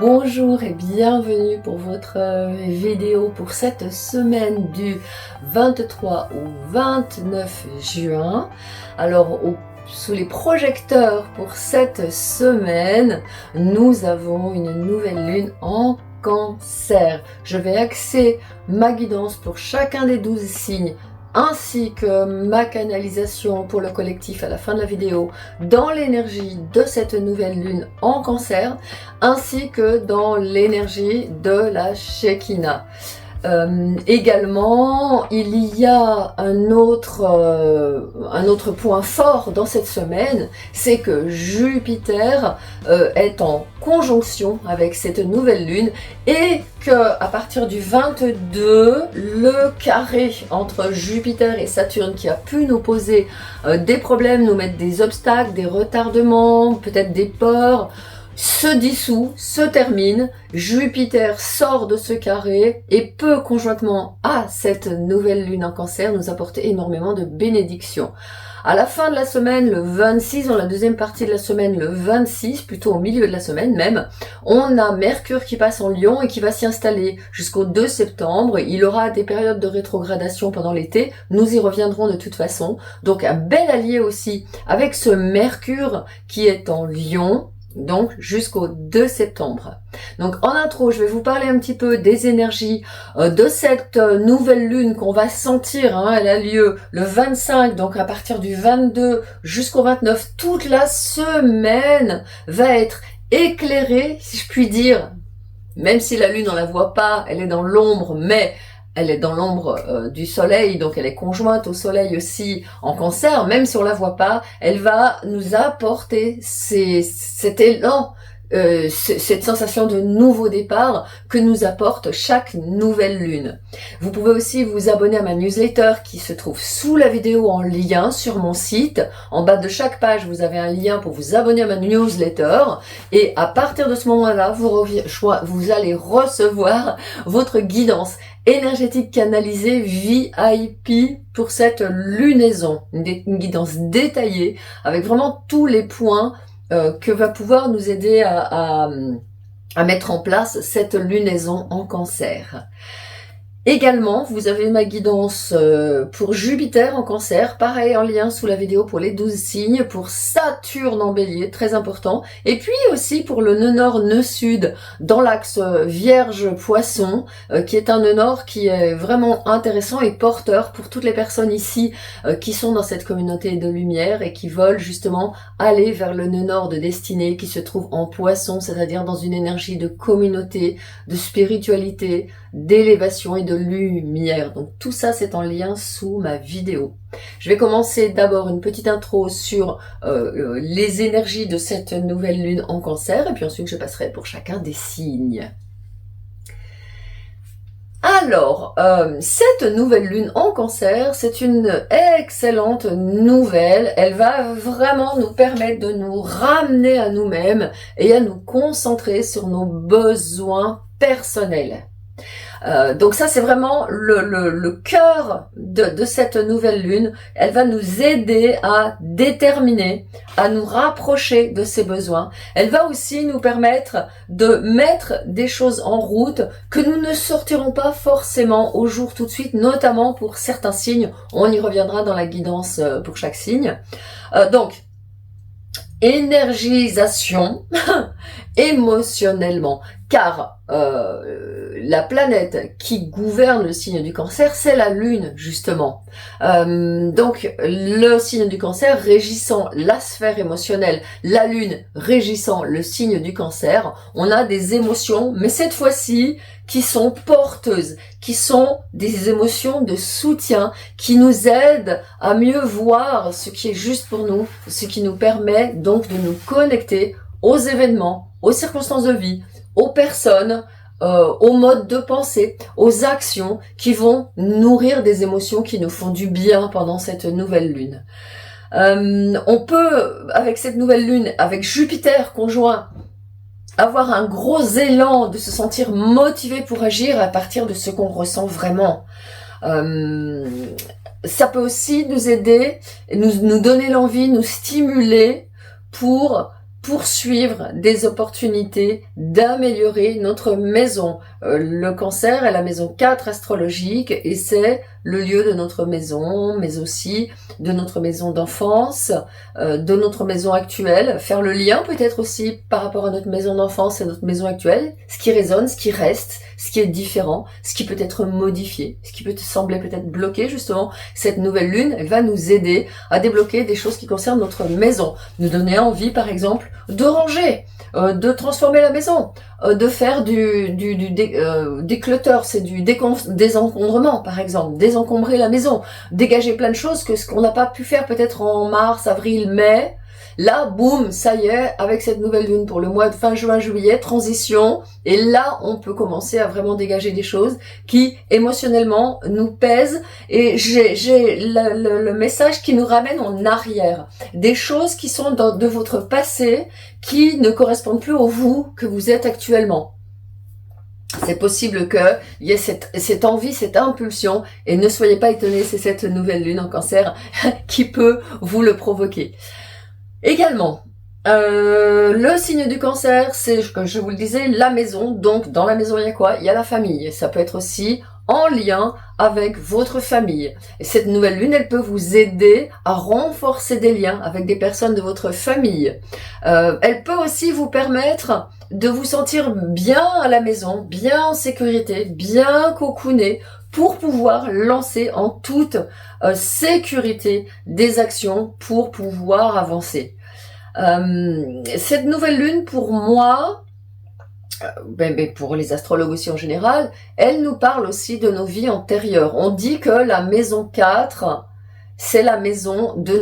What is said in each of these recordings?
Bonjour et bienvenue pour votre vidéo pour cette semaine du 23 au 29 juin. Alors sous les projecteurs pour cette semaine, nous avons une nouvelle lune en Cancer. Je vais axer ma guidance pour chacun des 12 signes ainsi que ma canalisation pour le collectif à la fin de la vidéo dans l'énergie de cette nouvelle lune en Cancer, ainsi que dans l'énergie de la Shekinah. Également, il y a un autre point fort dans cette semaine, c'est que Jupiter est en conjonction avec cette nouvelle lune et que à partir du 22, le carré entre Jupiter et Saturne qui a pu nous poser des problèmes, nous mettre des obstacles, des retardements, peut-être des peurs, se dissout, se termine, Jupiter sort de ce carré et peut conjointement à cette nouvelle lune en Cancer nous apporter énormément de bénédictions. À la fin de la semaine, le 26, dans la deuxième partie de la semaine, le 26, plutôt au milieu de la semaine même, on a Mercure qui passe en Lion et qui va s'y installer jusqu'au 2 septembre. Il aura des périodes de rétrogradation pendant l'été, nous y reviendrons de toute façon. Donc un bel allié aussi avec ce Mercure qui est en Lion, donc jusqu'au 2 septembre. Donc en intro, je vais vous parler un petit peu des énergies de cette nouvelle lune qu'on va sentir. Elle a lieu le 25, donc à partir du 22 jusqu'au 29, toute la semaine va être éclairée, si je puis dire, même si la lune on la voit pas, elle est dans l'ombre, mais elle est dans l'ombre du soleil, donc elle est conjointe au soleil aussi en Cancer, même si on la voit pas, elle va nous apporter cet élan, cette sensation de nouveau départ que nous apporte chaque nouvelle lune. Vous pouvez aussi vous abonner à ma newsletter qui se trouve sous la vidéo en lien sur mon site. En bas de chaque page, vous avez un lien pour vous abonner à ma newsletter et à partir de ce moment-là, vous allez recevoir votre guidance énergétique canalisée VIP pour cette lunaison, une guidance détaillée avec vraiment tous les points que va pouvoir nous aider à mettre en place cette lunaison en Cancer. Également, vous avez ma guidance pour Jupiter en Cancer, pareil en lien sous la vidéo pour les 12 signes, pour Saturne en Bélier, très important, et puis aussi pour le nœud nord, nœud sud, dans l'axe Vierge-Poisson, qui est un nœud nord qui est vraiment intéressant et porteur pour toutes les personnes ici qui sont dans cette communauté de lumière et qui veulent justement aller vers le nœud nord de destinée qui se trouve en Poisson, c'est-à-dire dans une énergie de communauté, de spiritualité, d'élévation et de lumière. Donc tout ça c'est en lien sous ma vidéo. Je vais commencer d'abord une petite intro sur les énergies de cette nouvelle lune en Cancer et puis ensuite je passerai pour chacun des signes. Alors, cette nouvelle lune en Cancer, c'est une excellente nouvelle. Elle va vraiment nous permettre de nous ramener à nous-mêmes et à nous concentrer sur nos besoins personnels. Donc ça c'est vraiment le cœur de cette nouvelle lune. Elle va nous aider à déterminer, à nous rapprocher de ses besoins. Elle va aussi nous permettre de mettre des choses en route que nous ne sortirons pas forcément au jour tout de suite, notamment pour certains signes. On y reviendra dans la guidance pour chaque signe. Donc, énergisation émotionnellement, car la planète qui gouverne le signe du Cancer, c'est la Lune justement. Donc le signe du Cancer régissant la sphère émotionnelle, la Lune régissant le signe du Cancer, on a des émotions, mais cette fois-ci qui sont porteuses, qui sont des émotions de soutien, qui nous aident à mieux voir ce qui est juste pour nous, ce qui nous permet donc de nous connecter aux événements, aux circonstances de vie, aux personnes, aux modes de pensée, aux actions qui vont nourrir des émotions qui nous font du bien pendant cette nouvelle lune. On peut, avec cette nouvelle lune, avec Jupiter conjoint, avoir un gros élan de se sentir motivé pour agir à partir de ce qu'on ressent vraiment. Ça peut aussi nous aider, nous donner l'envie, nous stimuler pour poursuivre des opportunités d'améliorer notre maison. Le cancer est la maison 4 astrologique et c'est le lieu de notre maison, mais aussi de notre maison d'enfance, de notre maison actuelle. Faire le lien peut-être aussi par rapport à notre maison d'enfance et notre maison actuelle, ce qui résonne, ce qui reste, ce qui est différent, ce qui peut être modifié, ce qui peut sembler peut-être bloqué justement. Cette nouvelle lune, elle va nous aider à débloquer des choses qui concernent notre maison, nous donner envie par exemple de ranger, de transformer la maison, de faire du déclutter, c'est du désencombrement par exemple, désencombrer la maison, dégager plein de choses que ce qu'on n'a pas pu faire peut-être en mars, avril, mai. Là, boum, ça y est, avec cette nouvelle lune pour le mois de fin juin, juillet, transition, et là, on peut commencer à vraiment dégager des choses qui, émotionnellement, nous pèsent, et j'ai le message qui nous ramène en arrière. Des choses qui sont de votre passé, qui ne correspondent plus au vous que vous êtes actuellement. C'est possible qu'il y ait cette envie, cette impulsion, et ne soyez pas étonnés, c'est cette nouvelle lune en cancer qui peut vous le provoquer. Également, le signe du cancer, c'est, comme je vous le disais, la maison. Donc, dans la maison, il y a quoi? Il y a la famille. Ça peut être aussi en lien avec votre famille. Et cette nouvelle lune, elle peut vous aider à renforcer des liens avec des personnes de votre famille. Elle peut aussi vous permettre de vous sentir bien à la maison, bien en sécurité, bien cocooné, pour pouvoir lancer en toute sécurité des actions pour pouvoir avancer. Cette nouvelle lune, pour moi, pour les astrologues aussi en général, elle nous parle aussi de nos vies antérieures. On dit que la maison 4, c'est la maison de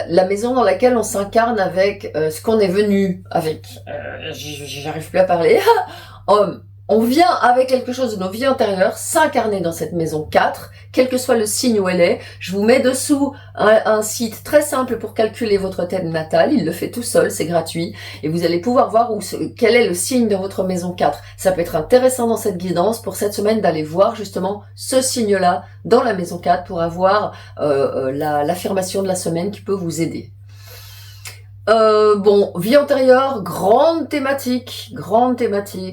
la maison dans laquelle on s'incarne avec ce qu'on est venu avec. J'arrive plus à parler. On vient avec quelque chose de nos vies antérieures s'incarner dans cette maison 4, quel que soit le signe où elle est. Je vous mets dessous un site très simple pour calculer votre thème natal. Il le fait tout seul, c'est gratuit. Et vous allez pouvoir voir quel est le signe de votre maison 4. Ça peut être intéressant dans cette guidance pour cette semaine d'aller voir justement ce signe-là dans la maison 4 pour avoir l'affirmation de la semaine qui peut vous aider. Vie antérieure, grande thématique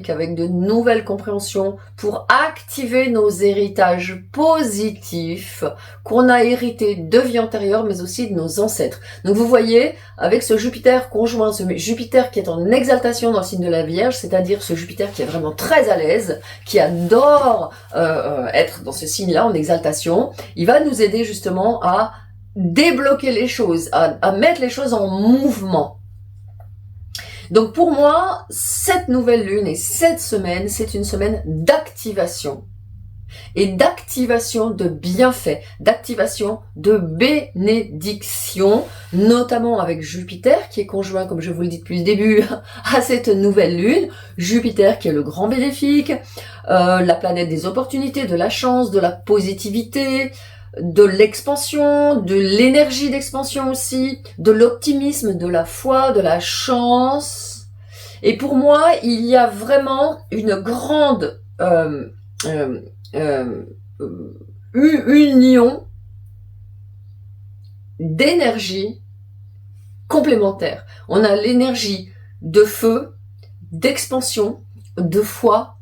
avec de nouvelles compréhensions pour activer nos héritages positifs qu'on a hérités de vie antérieure mais aussi de nos ancêtres. Donc vous voyez, avec ce Jupiter conjoint, ce Jupiter qui est en exaltation dans le signe de la Vierge, c'est-à-dire ce Jupiter qui est vraiment très à l'aise, qui adore être dans ce signe-là en exaltation, il va nous aider justement à débloquer les choses, à mettre les choses en mouvement. Donc pour moi, cette nouvelle lune et cette semaine, c'est une semaine d'activation. Et d'activation de bienfaits, d'activation de bénédiction, notamment avec Jupiter qui est conjoint, comme je vous le dis depuis le début, à cette nouvelle lune. Jupiter qui est le grand bénéfique, la planète des opportunités, de la chance, de la positivité, de l'expansion, de l'énergie d'expansion aussi, de l'optimisme, de la foi, de la chance. Et pour moi, il y a vraiment une grande union d'énergie complémentaire. On a l'énergie de feu, d'expansion, de foi,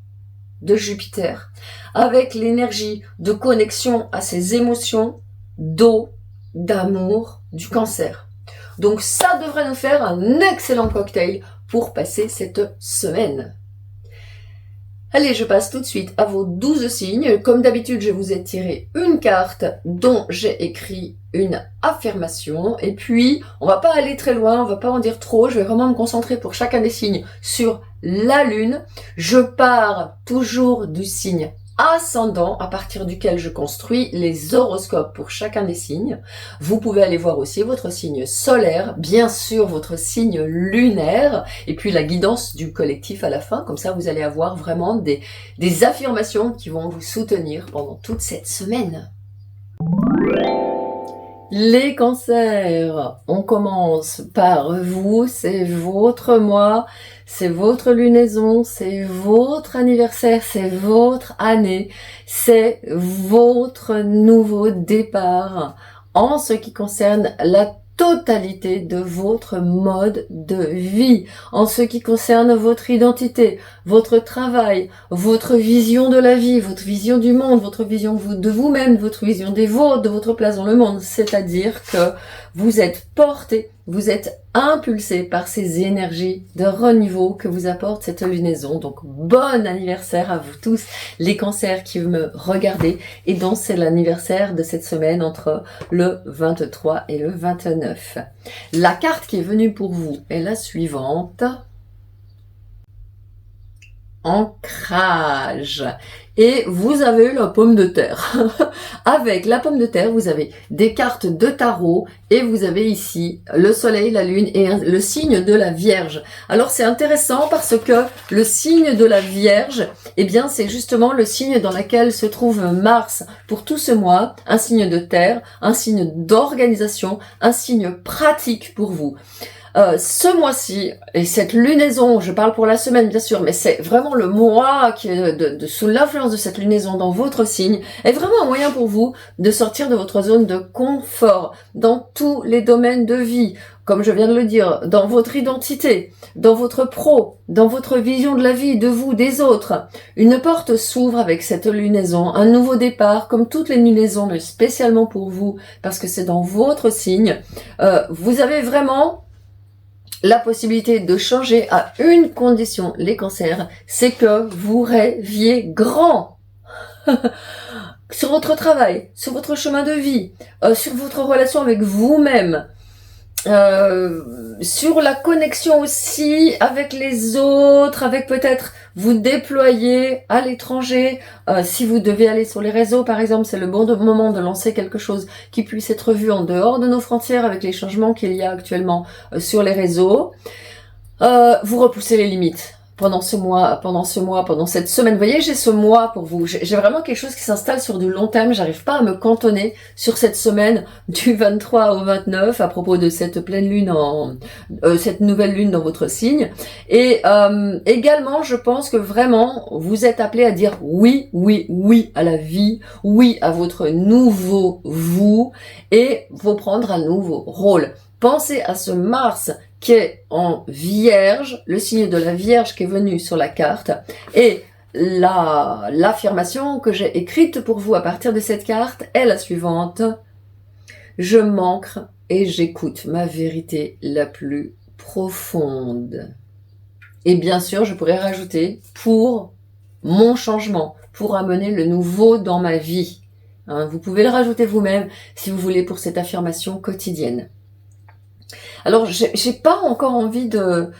de Jupiter, avec l'énergie de connexion à ses émotions, d'eau, d'amour, du cancer. Donc ça devrait nous faire un excellent cocktail pour passer cette semaine. Allez, je passe tout de suite à vos 12 signes. Comme d'habitude, je vous ai tiré une carte dont j'ai écrit une affirmation. Et puis, on va pas aller très loin, on va pas en dire trop. Je vais vraiment me concentrer pour chacun des signes sur la lune. Je pars toujours du signe ascendant à partir duquel je construis les horoscopes pour chacun des signes. Vous pouvez aller voir aussi votre signe solaire, bien sûr votre signe lunaire, et puis la guidance du collectif à la fin. Comme ça, vous allez avoir vraiment des affirmations qui vont vous soutenir pendant toute cette semaine. Les cancers, on commence par vous, c'est votre mois, c'est votre lunaison, c'est votre anniversaire, c'est votre année, c'est votre nouveau départ en ce qui concerne la totalité de votre mode de vie, en ce qui concerne votre identité, votre travail, votre vision de la vie, votre vision du monde, votre vision de vous-même, votre vision des vôtres, de votre place dans le monde. C'est-à-dire que vous êtes porté, vous êtes impulsé par ces énergies de renouveau que vous apporte cette lunaison. Donc bon anniversaire à vous tous les cancers qui me regardez, et donc c'est l'anniversaire de cette semaine entre le 23 et le 29. La carte qui est venue pour vous est la suivante. Ancrage. Et vous avez la pomme de terre. Avec la pomme de terre, vous avez des cartes de tarot et vous avez ici le soleil, la lune et le signe de la Vierge. Alors c'est intéressant parce que le signe de la Vierge, eh bien c'est justement le signe dans lequel se trouve Mars pour tout ce mois, un signe de terre, un signe d'organisation, un signe pratique pour vous. Ce mois-ci, et cette lunaison, je parle pour la semaine bien sûr, mais c'est vraiment le mois qui est sous l'influence de cette lunaison dans votre signe, est vraiment un moyen pour vous de sortir de votre zone de confort dans tous les domaines de vie, comme je viens de le dire, dans votre identité, dans votre pro, dans votre vision de la vie, de vous, des autres. Une porte s'ouvre avec cette lunaison, un nouveau départ, comme toutes les lunaisons, mais spécialement pour vous, parce que c'est dans votre signe. Vous avez vraiment la possibilité de changer à une condition, les cancers, c'est que vous rêviez grand sur votre travail, sur votre chemin de vie, sur votre relation avec vous-même, sur la connexion aussi avec les autres, avec peut-être vous déployer à l'étranger. Si vous devez aller sur les réseaux, par exemple, c'est le bon moment de lancer quelque chose qui puisse être vu en dehors de nos frontières avec les changements qu'il y a actuellement sur les réseaux. Vous repoussez les limites. Pendant cette semaine. Vous voyez, j'ai ce mois pour vous. J'ai vraiment quelque chose qui s'installe sur du long terme. J'arrive pas à me cantonner sur cette semaine du 23 au 29 à propos de cette pleine lune cette nouvelle lune dans votre signe. Et également, je pense que vraiment, vous êtes appelé à dire oui, oui, oui à la vie, oui à votre nouveau vous, et vous prendre un nouveau rôle. Pensez à ce Mars qui est en Vierge, le signe de la Vierge qui est venu sur la carte, et l'affirmation que j'ai écrite pour vous à partir de cette carte est la suivante. Je m'ancre et j'écoute ma vérité la plus profonde. Et bien sûr, je pourrais rajouter pour mon changement, pour amener le nouveau dans ma vie. Vous pouvez le rajouter vous-même si vous voulez pour cette affirmation quotidienne. Alors, j'ai pas encore envie de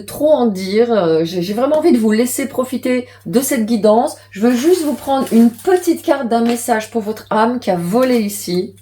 trop en dire. J'ai vraiment envie de vous laisser profiter de cette guidance. Je veux juste vous prendre une petite carte d'un message pour votre âme qui a volé ici.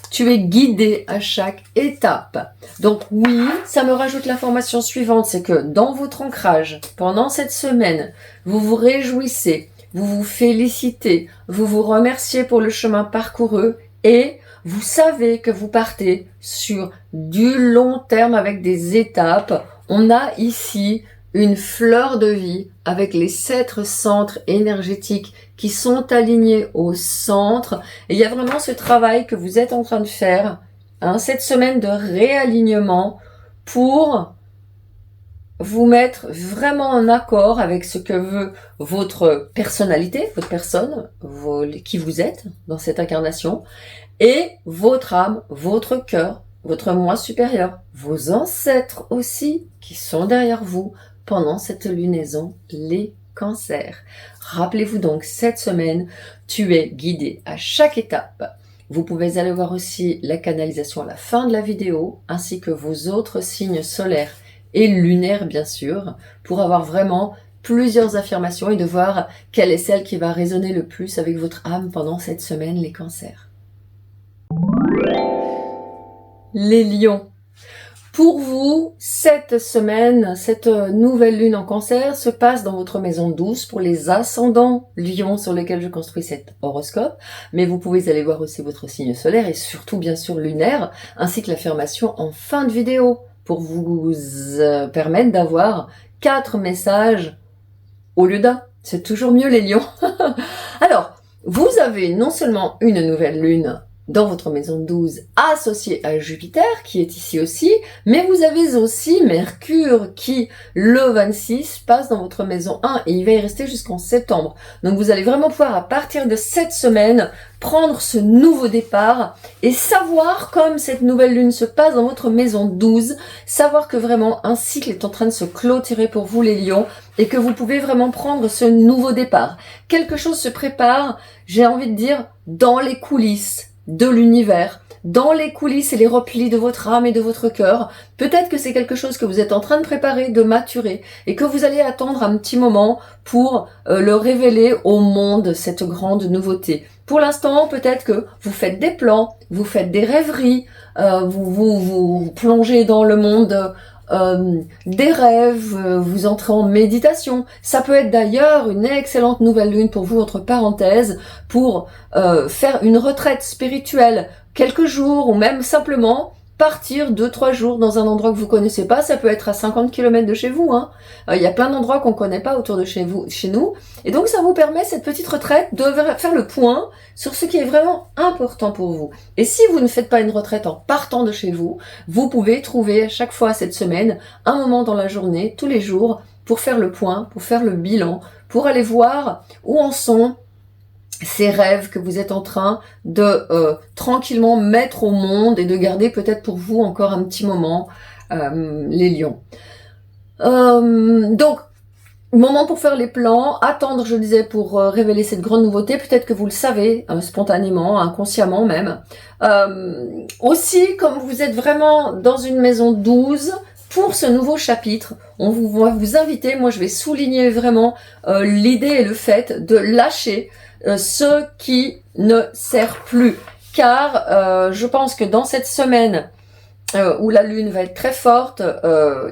Tu es guidé à chaque étape. Donc oui, ça me rajoute l'information suivante, c'est que dans votre ancrage, pendant cette semaine, vous vous réjouissez, vous vous félicitez, vous vous remerciez pour le chemin parcouru et vous savez que vous partez sur du long terme avec des étapes. On a ici une fleur de vie avec les 7 centres énergétiques qui sont alignés au centre. Et il y a vraiment ce travail que vous êtes en train de faire, cette semaine de réalignement pour vous mettre vraiment en accord avec ce que veut votre personnalité, votre personne, qui vous êtes dans cette incarnation, et votre âme, votre cœur, votre moi supérieur, vos ancêtres aussi, qui sont derrière vous pendant cette lunaison, les cancers. Rappelez-vous donc, cette semaine, tu es guidé à chaque étape. Vous pouvez aller voir aussi la canalisation à la fin de la vidéo, ainsi que vos autres signes solaires et lunaires, bien sûr, pour avoir vraiment plusieurs affirmations et de voir quelle est celle qui va résonner le plus avec votre âme pendant cette semaine, les cancers. Les lions. Pour vous, cette semaine, cette nouvelle lune en cancer se passe dans votre maison 12 pour les ascendants lions sur lesquels je construis cet horoscope. Mais vous pouvez aller voir aussi votre signe solaire et surtout bien sûr lunaire, ainsi que l'affirmation en fin de vidéo pour vous permettre d'avoir 4 messages au lieu d'un. C'est toujours mieux les lions. Alors, vous avez non seulement une nouvelle lune dans votre maison 12 associée à Jupiter, qui est ici aussi, mais vous avez aussi Mercure qui, le 26, passe dans votre maison 1 et il va y rester jusqu'en septembre. Donc vous allez vraiment pouvoir, à partir de cette semaine, prendre ce nouveau départ et savoir, comme cette nouvelle lune se passe dans votre maison 12, savoir que vraiment un cycle est en train de se clôturer pour vous les lions et que vous pouvez vraiment prendre ce nouveau départ. Quelque chose se prépare, j'ai envie de dire, dans les coulisses de l'univers, dans les coulisses et les replis de votre âme et de votre cœur. Peut-être que c'est quelque chose que vous êtes en train de préparer, de maturer, et que vous allez attendre un petit moment pour le révéler au monde, cette grande nouveauté. Pour l'instant, peut-être que vous faites des plans, vous faites des rêveries, vous plongez dans le monde des rêves, vous entrez en méditation. Ça peut être d'ailleurs une excellente nouvelle lune pour vous, entre parenthèses, pour faire une retraite spirituelle, quelques jours, ou même simplement partir 2-3 jours dans un endroit que vous connaissez pas. Ça peut être à 50 km de chez vous, hein. Il y a plein d'endroits qu'on connaît pas autour de chez nous. Et donc ça vous permet, cette petite retraite, de faire le point sur ce qui est vraiment important pour vous. Et si vous ne faites pas une retraite en partant de chez vous, vous pouvez trouver à chaque fois cette semaine un moment dans la journée, tous les jours, pour faire le point, pour faire le bilan, pour aller voir où en sont ces rêves que vous êtes en train de tranquillement mettre au monde et de garder peut-être pour vous encore un petit moment, les lions. Donc, moment pour faire les plans, attendre, je disais, pour révéler cette grande nouveauté. Peut-être que vous le savez, spontanément, inconsciemment même. Aussi, comme vous êtes vraiment dans une maison 12, pour ce nouveau chapitre, on va vous inviter, moi je vais souligner vraiment l'idée et le fait de lâcher ce qui ne sert plus. Car je pense que dans cette semaine où la lune va être très forte,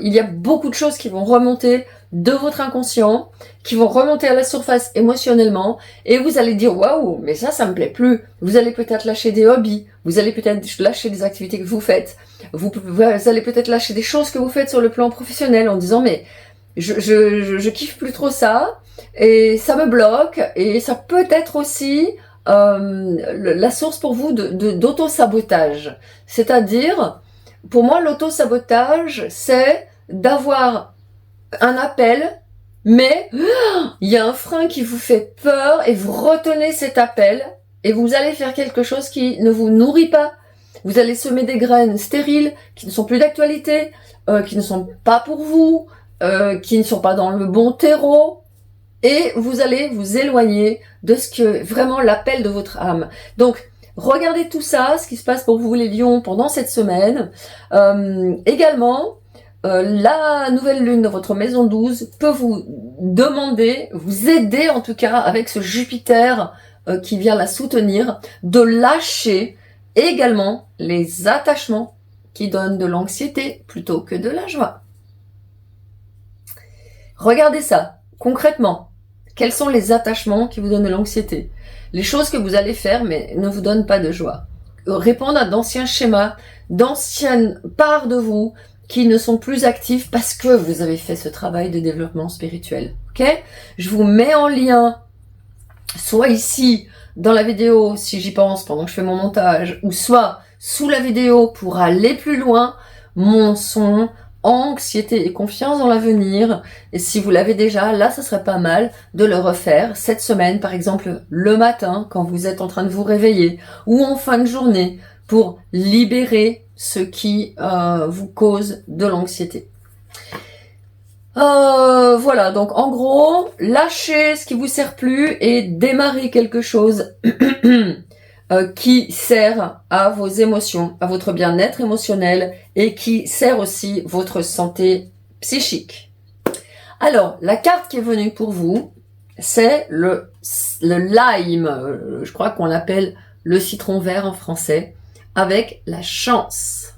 il y a beaucoup de choses qui vont remonter de votre inconscient, qui vont remonter à la surface émotionnellement, et vous allez dire waouh, mais ça me plaît plus. Vous allez peut-être lâcher des hobbies, vous allez peut-être lâcher des activités que vous faites, vous allez peut-être lâcher des choses que vous faites sur le plan professionnel en disant mais je kiffe plus trop ça, et ça me bloque, et ça peut être aussi la source pour vous d'auto-sabotage. C'est-à-dire, pour moi, l'auto-sabotage, c'est d'avoir un appel, mais il y a un frein qui vous fait peur et vous retenez cet appel et vous allez faire quelque chose qui ne vous nourrit pas. Vous allez semer des graines stériles qui ne sont plus d'actualité, qui ne sont pas pour vous, qui ne sont pas dans le bon terreau, et vous allez vous éloigner de ce que vraiment l'appel de votre âme. Donc, regardez tout ça, ce qui se passe pour vous les lions pendant cette semaine. Également, la nouvelle lune de votre maison 12 peut vous demander, vous aider en tout cas avec ce Jupiter qui vient la soutenir, de lâcher également les attachements qui donnent de l'anxiété plutôt que de la joie. Regardez ça, concrètement. Quels sont les attachements qui vous donnent de l'anxiété? Les choses que vous allez faire mais ne vous donnent pas de joie. Répondre à d'anciens schémas, d'anciennes parts de vous qui ne sont plus actifs parce que vous avez fait ce travail de développement spirituel. Ok? Je vous mets en lien, soit ici, dans la vidéo, si j'y pense pendant que je fais mon montage, ou soit sous la vidéo pour aller plus loin, mon son anxiété et confiance dans l'avenir. Et si vous l'avez déjà, là, ça serait pas mal de le refaire cette semaine, par exemple, le matin, quand vous êtes en train de vous réveiller, ou en fin de journée, pour libérer ce qui vous cause de l'anxiété. Voilà, donc en gros, lâchez ce qui vous sert plus et démarrez quelque chose qui sert à vos émotions, à votre bien-être émotionnel et qui sert aussi votre santé psychique. Alors, la carte qui est venue pour vous, c'est le lime, je crois qu'on l'appelle le citron vert en français, avec la chance.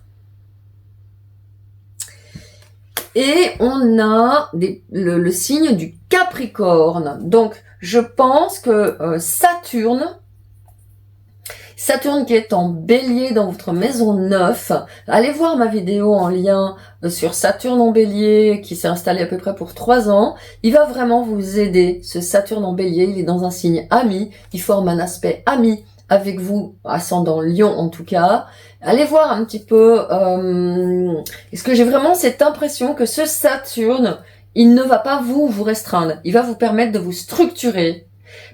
Et on a le signe du Capricorne. Donc, je pense que Saturne qui est en bélier dans votre maison 9, allez voir ma vidéo en lien sur Saturne en bélier qui s'est installé à peu près pour 3 ans. Il va vraiment vous aider, ce Saturne en bélier. Il est dans un signe ami, il forme un aspect ami avec vous, ascendant Lion en tout cas. Allez voir un petit peu, est-ce que j'ai vraiment cette impression que ce Saturne, il ne va pas vous restreindre, il va vous permettre de vous structurer.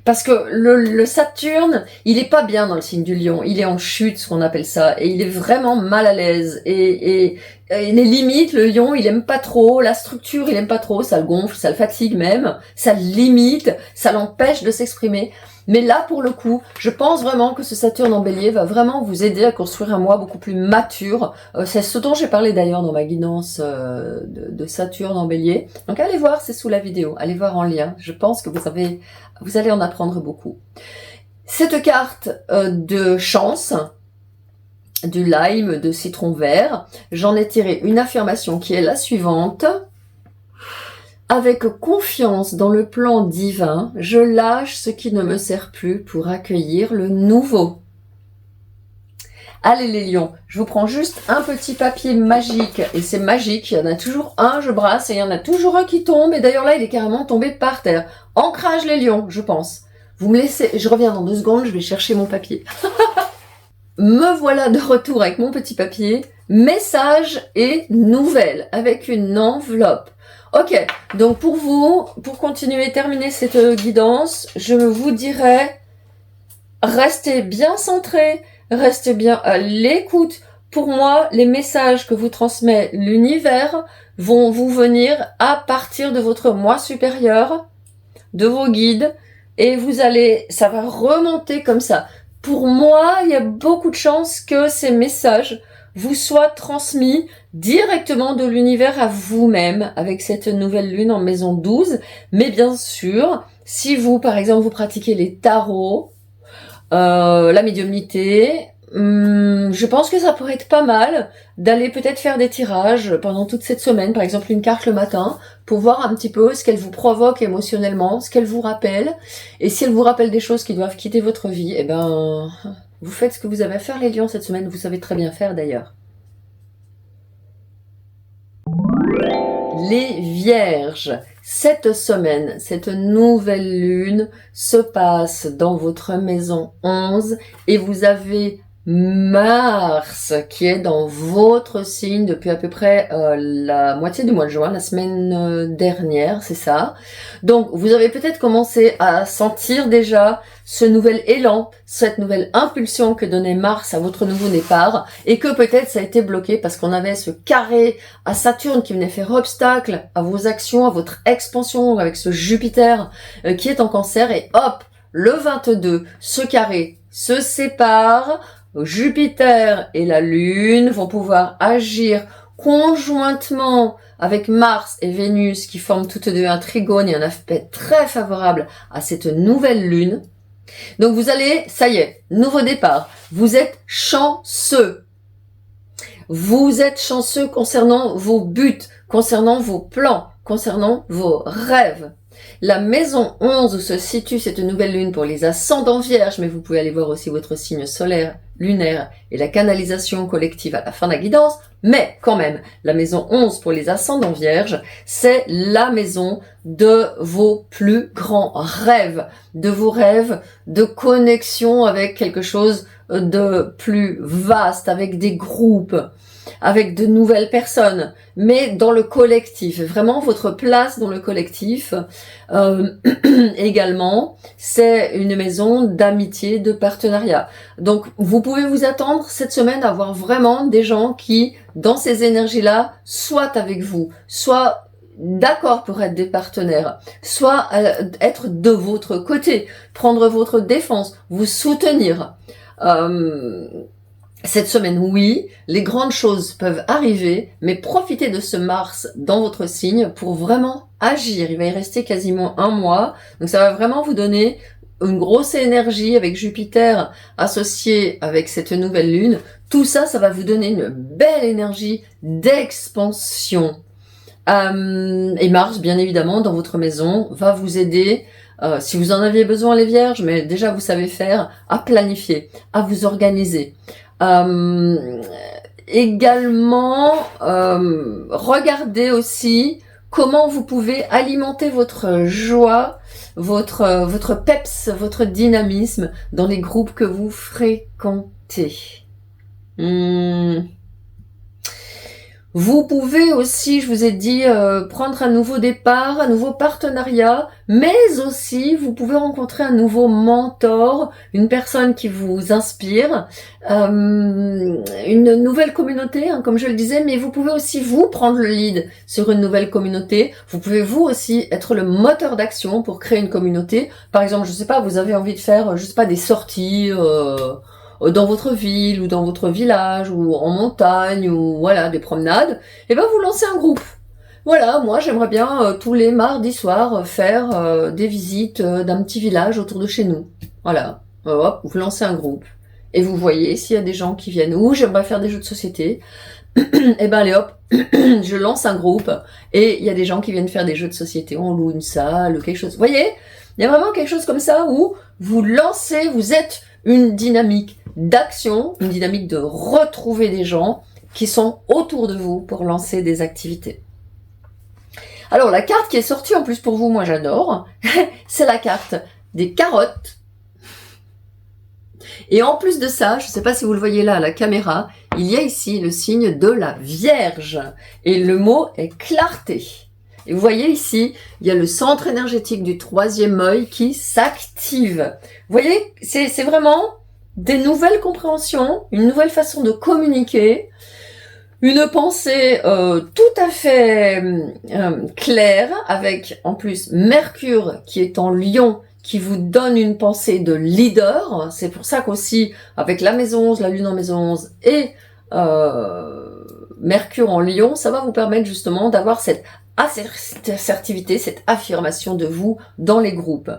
Parce que le Saturne, il est pas bien dans le signe du Lion, il est en chute, ce qu'on appelle ça, et il est vraiment mal à l'aise. Et les limites, le Lion, il aime pas trop, la structure, il aime pas trop, ça le gonfle, ça le fatigue même, ça le limite, ça l'empêche de s'exprimer. Mais là, pour le coup, je pense vraiment que ce Saturne en Bélier va vraiment vous aider à construire un moi beaucoup plus mature. C'est ce dont j'ai parlé d'ailleurs dans ma guidance de Saturne en Bélier. Donc allez voir, c'est sous la vidéo, allez voir en lien. Je pense que vous allez en apprendre beaucoup. Cette carte de chance, du lime, de citron vert, j'en ai tiré une affirmation qui est la suivante. Avec confiance dans le plan divin, je lâche ce qui ne me sert plus pour accueillir le nouveau. Allez les lions, je vous prends juste un petit papier magique, et c'est magique, il y en a toujours un, je brasse, et il y en a toujours un qui tombe, et d'ailleurs là il est carrément tombé par terre. Ancrage les lions, je pense. Vous me laissez, je reviens dans 2 secondes, je vais chercher mon papier. Me voilà de retour avec mon petit papier, message et nouvelles, avec une enveloppe. Ok, donc pour vous, pour continuer, terminer cette guidance, je vous dirais, restez bien centré, restez bien à l'écoute. Pour moi, les messages que vous transmet l'univers vont vous venir à partir de votre moi supérieur, de vos guides, et ça va remonter comme ça. Pour moi, il y a beaucoup de chances que ces messages vous soient transmis directement de l'univers à vous-même avec cette nouvelle lune en maison 12. Mais bien sûr, si vous, par exemple, vous pratiquez les tarots, la médiumnité, je pense que ça pourrait être pas mal d'aller peut-être faire des tirages pendant toute cette semaine, par exemple une carte le matin, pour voir un petit peu ce qu'elle vous provoque émotionnellement, ce qu'elle vous rappelle, et si elle vous rappelle des choses qui doivent quitter votre vie, eh ben, vous faites ce que vous avez à faire les lions cette semaine, vous savez très bien faire d'ailleurs. Les vierges, cette semaine, cette nouvelle lune se passe dans votre maison 11 et vous avez Mars qui est dans votre signe depuis à peu près la moitié du mois de juin, la semaine dernière, c'est ça. Donc vous avez peut-être commencé à sentir déjà ce nouvel élan, cette nouvelle impulsion que donnait Mars à votre nouveau départ et que peut-être ça a été bloqué parce qu'on avait ce carré à Saturne qui venait faire obstacle à vos actions, à votre expansion avec ce Jupiter qui est en Cancer et hop, le 22, ce carré se sépare. Jupiter et la Lune vont pouvoir agir conjointement avec Mars et Vénus qui forment toutes deux un trigone et un aspect très favorable à cette nouvelle Lune. Donc vous allez, ça y est, nouveau départ. Vous êtes chanceux. Vous êtes chanceux concernant vos buts, concernant vos plans, concernant vos rêves. La maison 11 où se situe cette nouvelle lune pour les ascendants vierges, mais vous pouvez aller voir aussi votre signe solaire, lunaire et la canalisation collective à la fin de la guidance, mais quand même, la maison 11 pour les ascendants vierges, c'est la maison de vos plus grands rêves, de vos rêves de connexion avec quelque chose de plus vaste, avec des groupes, avec de nouvelles personnes, mais dans le collectif, vraiment votre place dans le collectif. Également, c'est une maison d'amitié, de partenariat. Donc, vous pouvez vous attendre cette semaine à avoir vraiment des gens qui, dans ces énergies-là, soient avec vous, soit d'accord pour être des partenaires, soit être de votre côté, prendre votre défense, vous soutenir. Cette semaine, oui, les grandes choses peuvent arriver, mais profitez de ce Mars dans votre signe pour vraiment agir. Il va y rester quasiment 1 mois, donc ça va vraiment vous donner une grosse énergie avec Jupiter associé avec cette nouvelle lune. Tout ça, ça va vous donner une belle énergie d'expansion. Et Mars, bien évidemment, dans votre maison, va vous aider, si vous en aviez besoin les vierges, mais déjà vous savez faire, à planifier, à vous organiser. Également, regardez aussi comment vous pouvez alimenter votre joie, votre peps, votre dynamisme dans les groupes que vous fréquentez. Vous pouvez aussi, je vous ai dit, prendre un nouveau départ, un nouveau partenariat, mais aussi vous pouvez rencontrer un nouveau mentor, une personne qui vous inspire, une nouvelle communauté, hein, comme je le disais, mais vous pouvez aussi vous prendre le lead sur une nouvelle communauté. Vous pouvez vous aussi être le moteur d'action pour créer une communauté. Par exemple, je sais pas, vous avez envie de faire, je sais pas, des sorties dans votre ville ou dans votre village ou en montagne ou voilà des promenades, et ben vous lancez un groupe. Voilà, moi j'aimerais bien tous les mardis soirs faire des visites d'un petit village autour de chez nous. Voilà, hop, vous lancez un groupe et vous voyez s'il y a des gens qui viennent. Ou j'aimerais faire des jeux de société. Et ben allez hop, je lance un groupe et il y a des gens qui viennent faire des jeux de société. On loue une salle ou quelque chose. Vous voyez, il y a vraiment quelque chose comme ça où vous lancez, vous êtes une dynamique d'action, une dynamique de retrouver des gens qui sont autour de vous pour lancer des activités. Alors la carte qui est sortie en plus pour vous, moi j'adore, c'est la carte des carottes. Et en plus de ça, je ne sais pas si vous le voyez là à la caméra, il y a ici le signe de la Vierge. Et le mot est clarté. Et vous voyez ici, il y a le centre énergétique du troisième œil qui s'active. Vous voyez, c'est vraiment des nouvelles compréhensions, une nouvelle façon de communiquer, une pensée tout à fait claire, avec en plus Mercure qui est en Lion, qui vous donne une pensée de leader. C'est pour ça qu'aussi, avec la maison 11, la lune en maison 11 et Mercure en Lion, ça va vous permettre justement d'avoir cette assertivité, cette affirmation de vous dans les groupes.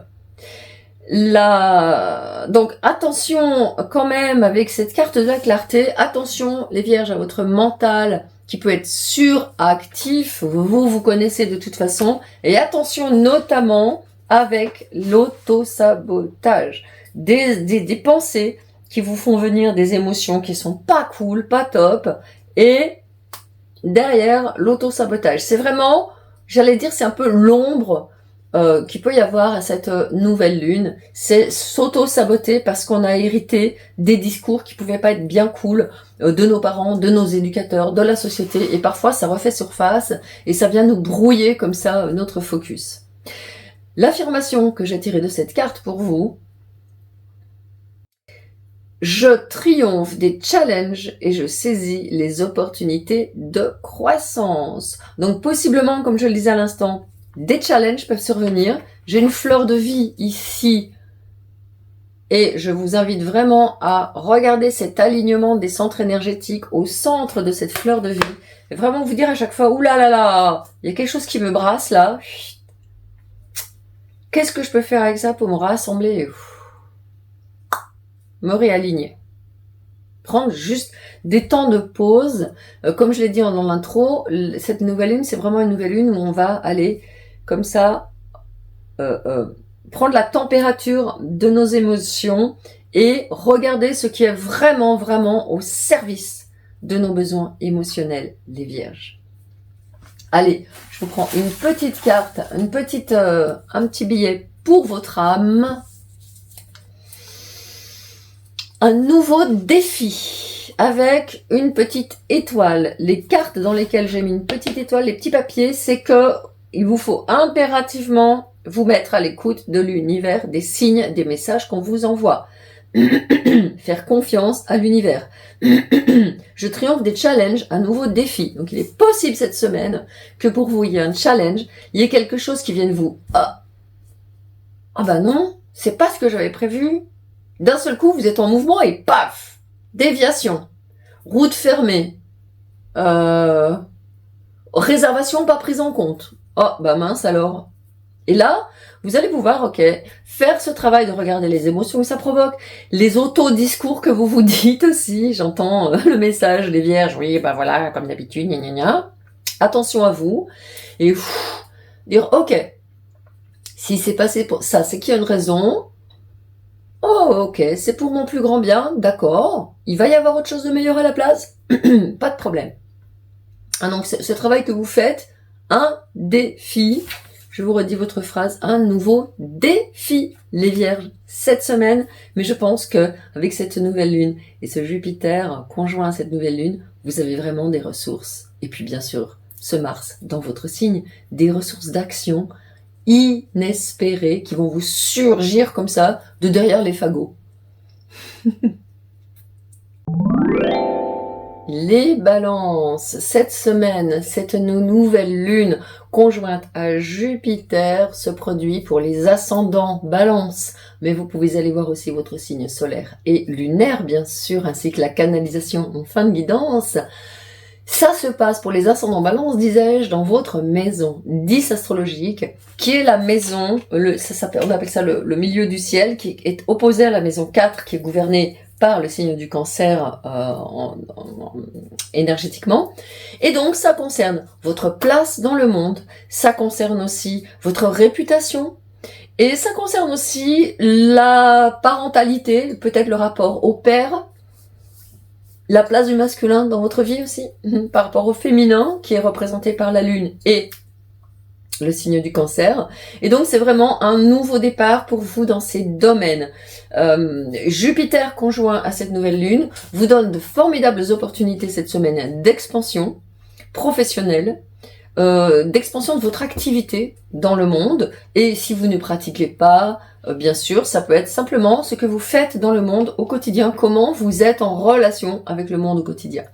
Donc attention quand même avec cette carte de la clarté, attention les vierges à votre mental qui peut être suractif, vous connaissez de toute façon, et attention notamment avec l'auto-sabotage, des pensées qui vous font venir des émotions qui sont pas cool, pas top, et derrière l'auto-sabotage. C'est vraiment, j'allais dire, c'est un peu l'ombre qu'il peut y avoir à cette nouvelle lune, c'est s'auto-saboter parce qu'on a hérité des discours qui pouvaient pas être bien cool de nos parents, de nos éducateurs, de la société, et parfois ça refait surface et ça vient nous brouiller comme ça notre focus. L'affirmation que j'ai tirée de cette carte pour vous: je triomphe des challenges et je saisis les opportunités de croissance. Donc possiblement, comme je le disais à l'instant, des challenges peuvent survenir. J'ai une fleur de vie ici et je vous invite vraiment à regarder cet alignement des centres énergétiques au centre de cette fleur de vie et vraiment vous dire à chaque fois: ouh là là là, il y a quelque chose qui me brasse là. Qu'est-ce que je peux faire avec ça pour me rassembler, me réaligner? Prendre juste des temps de pause. Comme je l'ai dit dans l'intro, cette nouvelle lune, c'est vraiment une nouvelle lune où on va aller comme ça, prendre la température de nos émotions et regarder ce qui est vraiment, vraiment au service de nos besoins émotionnels, les vierges. Allez, je vous prends une petite carte, un petit billet pour votre âme. Un nouveau défi avec une petite étoile. Les cartes dans lesquelles j'ai mis une petite étoile, les petits papiers, c'est que il vous faut impérativement vous mettre à l'écoute de l'univers, des signes, des messages qu'on vous envoie. Faire confiance à l'univers. Je triomphe des challenges, un nouveau défi. Donc il est possible cette semaine que pour vous il y ait un challenge, il y ait quelque chose qui vienne vous. Ah bah non, c'est pas ce que j'avais prévu. D'un seul coup, vous êtes en mouvement et paf, déviation, route fermée, réservation pas prise en compte. Oh, bah mince alors. Et là, vous allez pouvoir, ok, faire ce travail de regarder les émotions que ça provoque, les auto-discours que vous vous dites aussi. J'entends le message des vierges, oui, bah voilà, comme d'habitude, gna gna gna. Attention à vous. Et dire, ok, si c'est passé pour ça, c'est qu'il y a une raison. Oh, ok, c'est pour mon plus grand bien, d'accord. Il va y avoir autre chose de meilleur à la place. Pas de problème. Ah, donc, ce travail que vous faites, un défi. Je vous redis votre phrase, un nouveau défi, les Vierges, cette semaine. Mais je pense que avec cette nouvelle lune et ce Jupiter conjoint à cette nouvelle lune, vous avez vraiment des ressources. Et puis bien sûr, ce Mars dans votre signe, des ressources d'action inespérées qui vont vous surgir comme ça de derrière les fagots. Les balances, cette semaine, cette nouvelle lune conjointe à Jupiter se produit pour les ascendants balance, mais vous pouvez aller voir aussi votre signe solaire et lunaire bien sûr, ainsi que la canalisation en fin de guidance. Ça se passe pour les ascendants balance, disais-je, dans votre maison 10 astrologique, qui est la maison, on appelle ça le milieu du ciel, qui est opposé à la maison 4, qui est gouvernée par le signe du cancer énergétiquement. Et donc, ça concerne votre place dans le monde, ça concerne aussi votre réputation, et ça concerne aussi la parentalité, peut-être le rapport au père, la place du masculin dans votre vie aussi, par rapport au féminin, qui est représenté par la lune et le signe du cancer. Et donc, c'est vraiment un nouveau départ pour vous dans ces domaines. Jupiter conjoint à cette nouvelle lune vous donne de formidables opportunités cette semaine d'expansion professionnelle, d'expansion de votre activité dans le monde. Et si vous ne pratiquez pas, bien sûr, ça peut être simplement ce que vous faites dans le monde au quotidien, comment vous êtes en relation avec le monde au quotidien.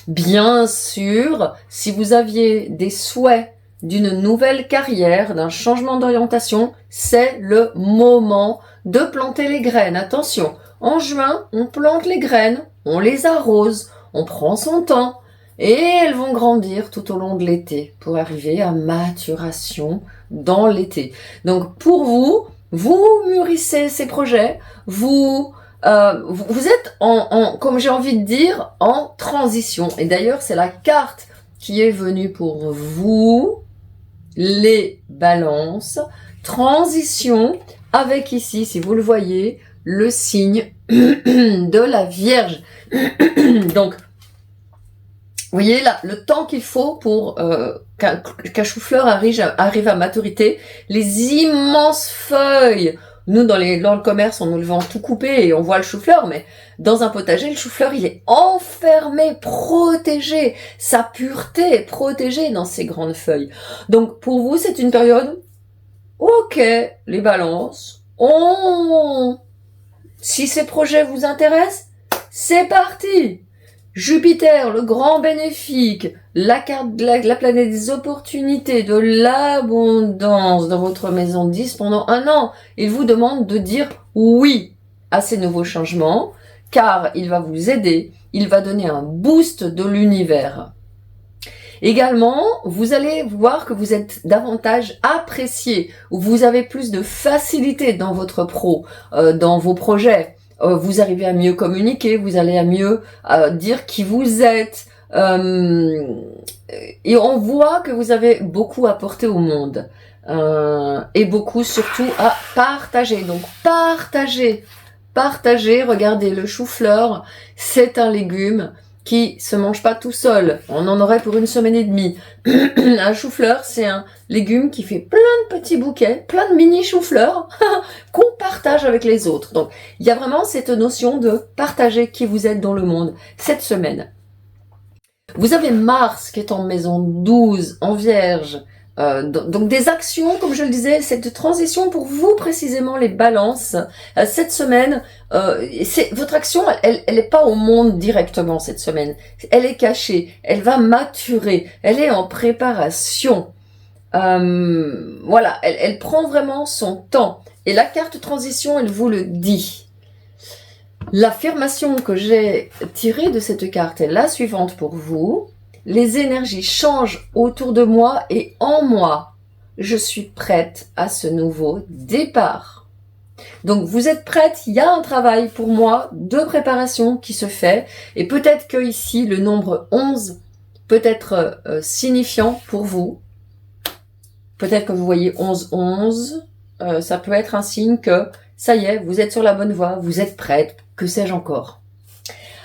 Bien sûr, si vous aviez des souhaits d'une nouvelle carrière, d'un changement d'orientation, c'est le moment de planter les graines. Attention, en juin, on plante les graines, on les arrose, on prend son temps et elles vont grandir tout au long de l'été pour arriver à maturation dans l'été. Donc pour vous, vous mûrissez ces projets, vous êtes comme j'ai envie de dire, en transition. Et d'ailleurs, c'est la carte qui est venue pour vous, les balances, transition, avec ici, si vous le voyez, le signe de la Vierge. Donc, vous voyez là, le temps qu'il faut pour qu'un chou-fleur arrive à maturité, les immenses feuilles. Nous, dans le commerce, on nous le vend tout coupé et on voit le chou-fleur, mais dans un potager, le chou-fleur, il est enfermé, protégé. Sa pureté est protégée dans ces grandes feuilles. Donc, pour vous, c'est une période, ok, les balances, si ces projets vous intéressent, c'est parti. Jupiter, le grand bénéfique, la carte de la planète des opportunités, de l'abondance dans votre maison 10 pendant un an. Il vous demande de dire oui à ces nouveaux changements, car il va vous aider, il va donner un boost de l'univers. Également, vous allez voir que vous êtes davantage apprécié, ou vous avez plus de facilité dans votre dans vos projets. Vous arrivez à mieux communiquer, vous allez à mieux dire qui vous êtes. Et on voit que vous avez beaucoup apporté au monde. Et beaucoup surtout à partager. Donc partagez, regardez, le chou-fleur, c'est un légume qui se mange pas tout seul. On en aurait pour une semaine et demie. Un chou-fleur, c'est un légume qui fait plein de petits bouquets, plein de mini chou-fleurs qu'on partage avec les autres. Donc, il y a vraiment cette notion de partager qui vous êtes dans le monde cette semaine. Vous avez Mars qui est en maison 12, en Vierge. Donc des actions, comme je le disais, cette transition pour vous précisément les balances. Cette semaine, votre action, elle est pas au monde directement cette semaine. Elle est cachée, elle va maturer, elle est en préparation. Voilà, elle prend vraiment son temps. Et la carte transition, elle vous le dit. L'affirmation que j'ai tirée de cette carte est la suivante pour vous. Les énergies changent autour de moi et en moi. Je suis prête à ce nouveau départ. Donc vous êtes prête, il y a un travail pour moi de préparation qui se fait. Et peut-être que ici, le nombre 11 peut être signifiant pour vous. Peut-être que vous voyez 11. Ça peut être un signe que ça y est, vous êtes sur la bonne voie, vous êtes prête, que sais-je encore.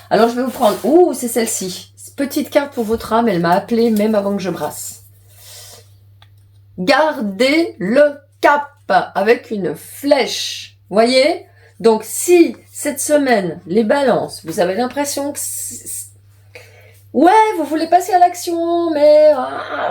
Alors je vais vous prendre, c'est celle-ci. Petite carte pour votre âme, elle m'a appelée même avant que je brasse. Gardez le cap avec une flèche. Voyez? Donc, si cette semaine, les balances, vous avez l'impression que ouais, vous voulez passer à l'action, mais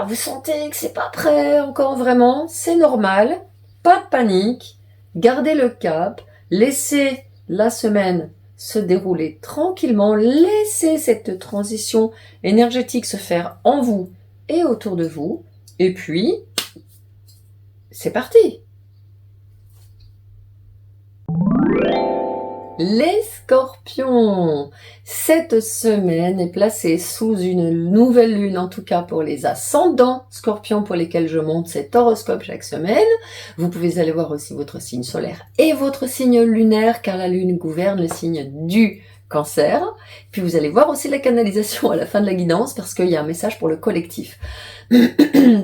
vous sentez que c'est pas prêt encore vraiment, c'est normal. Pas de panique. Gardez le cap. Laissez la semaine se dérouler tranquillement. Laissez cette transition énergétique se faire en vous et autour de vous. Et puis, c'est parti. Les scorpions, cette semaine est placée sous une nouvelle lune, en tout cas pour les ascendants scorpions pour lesquels je monte cet horoscope chaque semaine. Vous pouvez aller voir aussi votre signe solaire et votre signe lunaire, car la lune gouverne le signe du Cancer. Puis vous allez voir aussi la canalisation à la fin de la guidance, parce qu'il y a un message pour le collectif.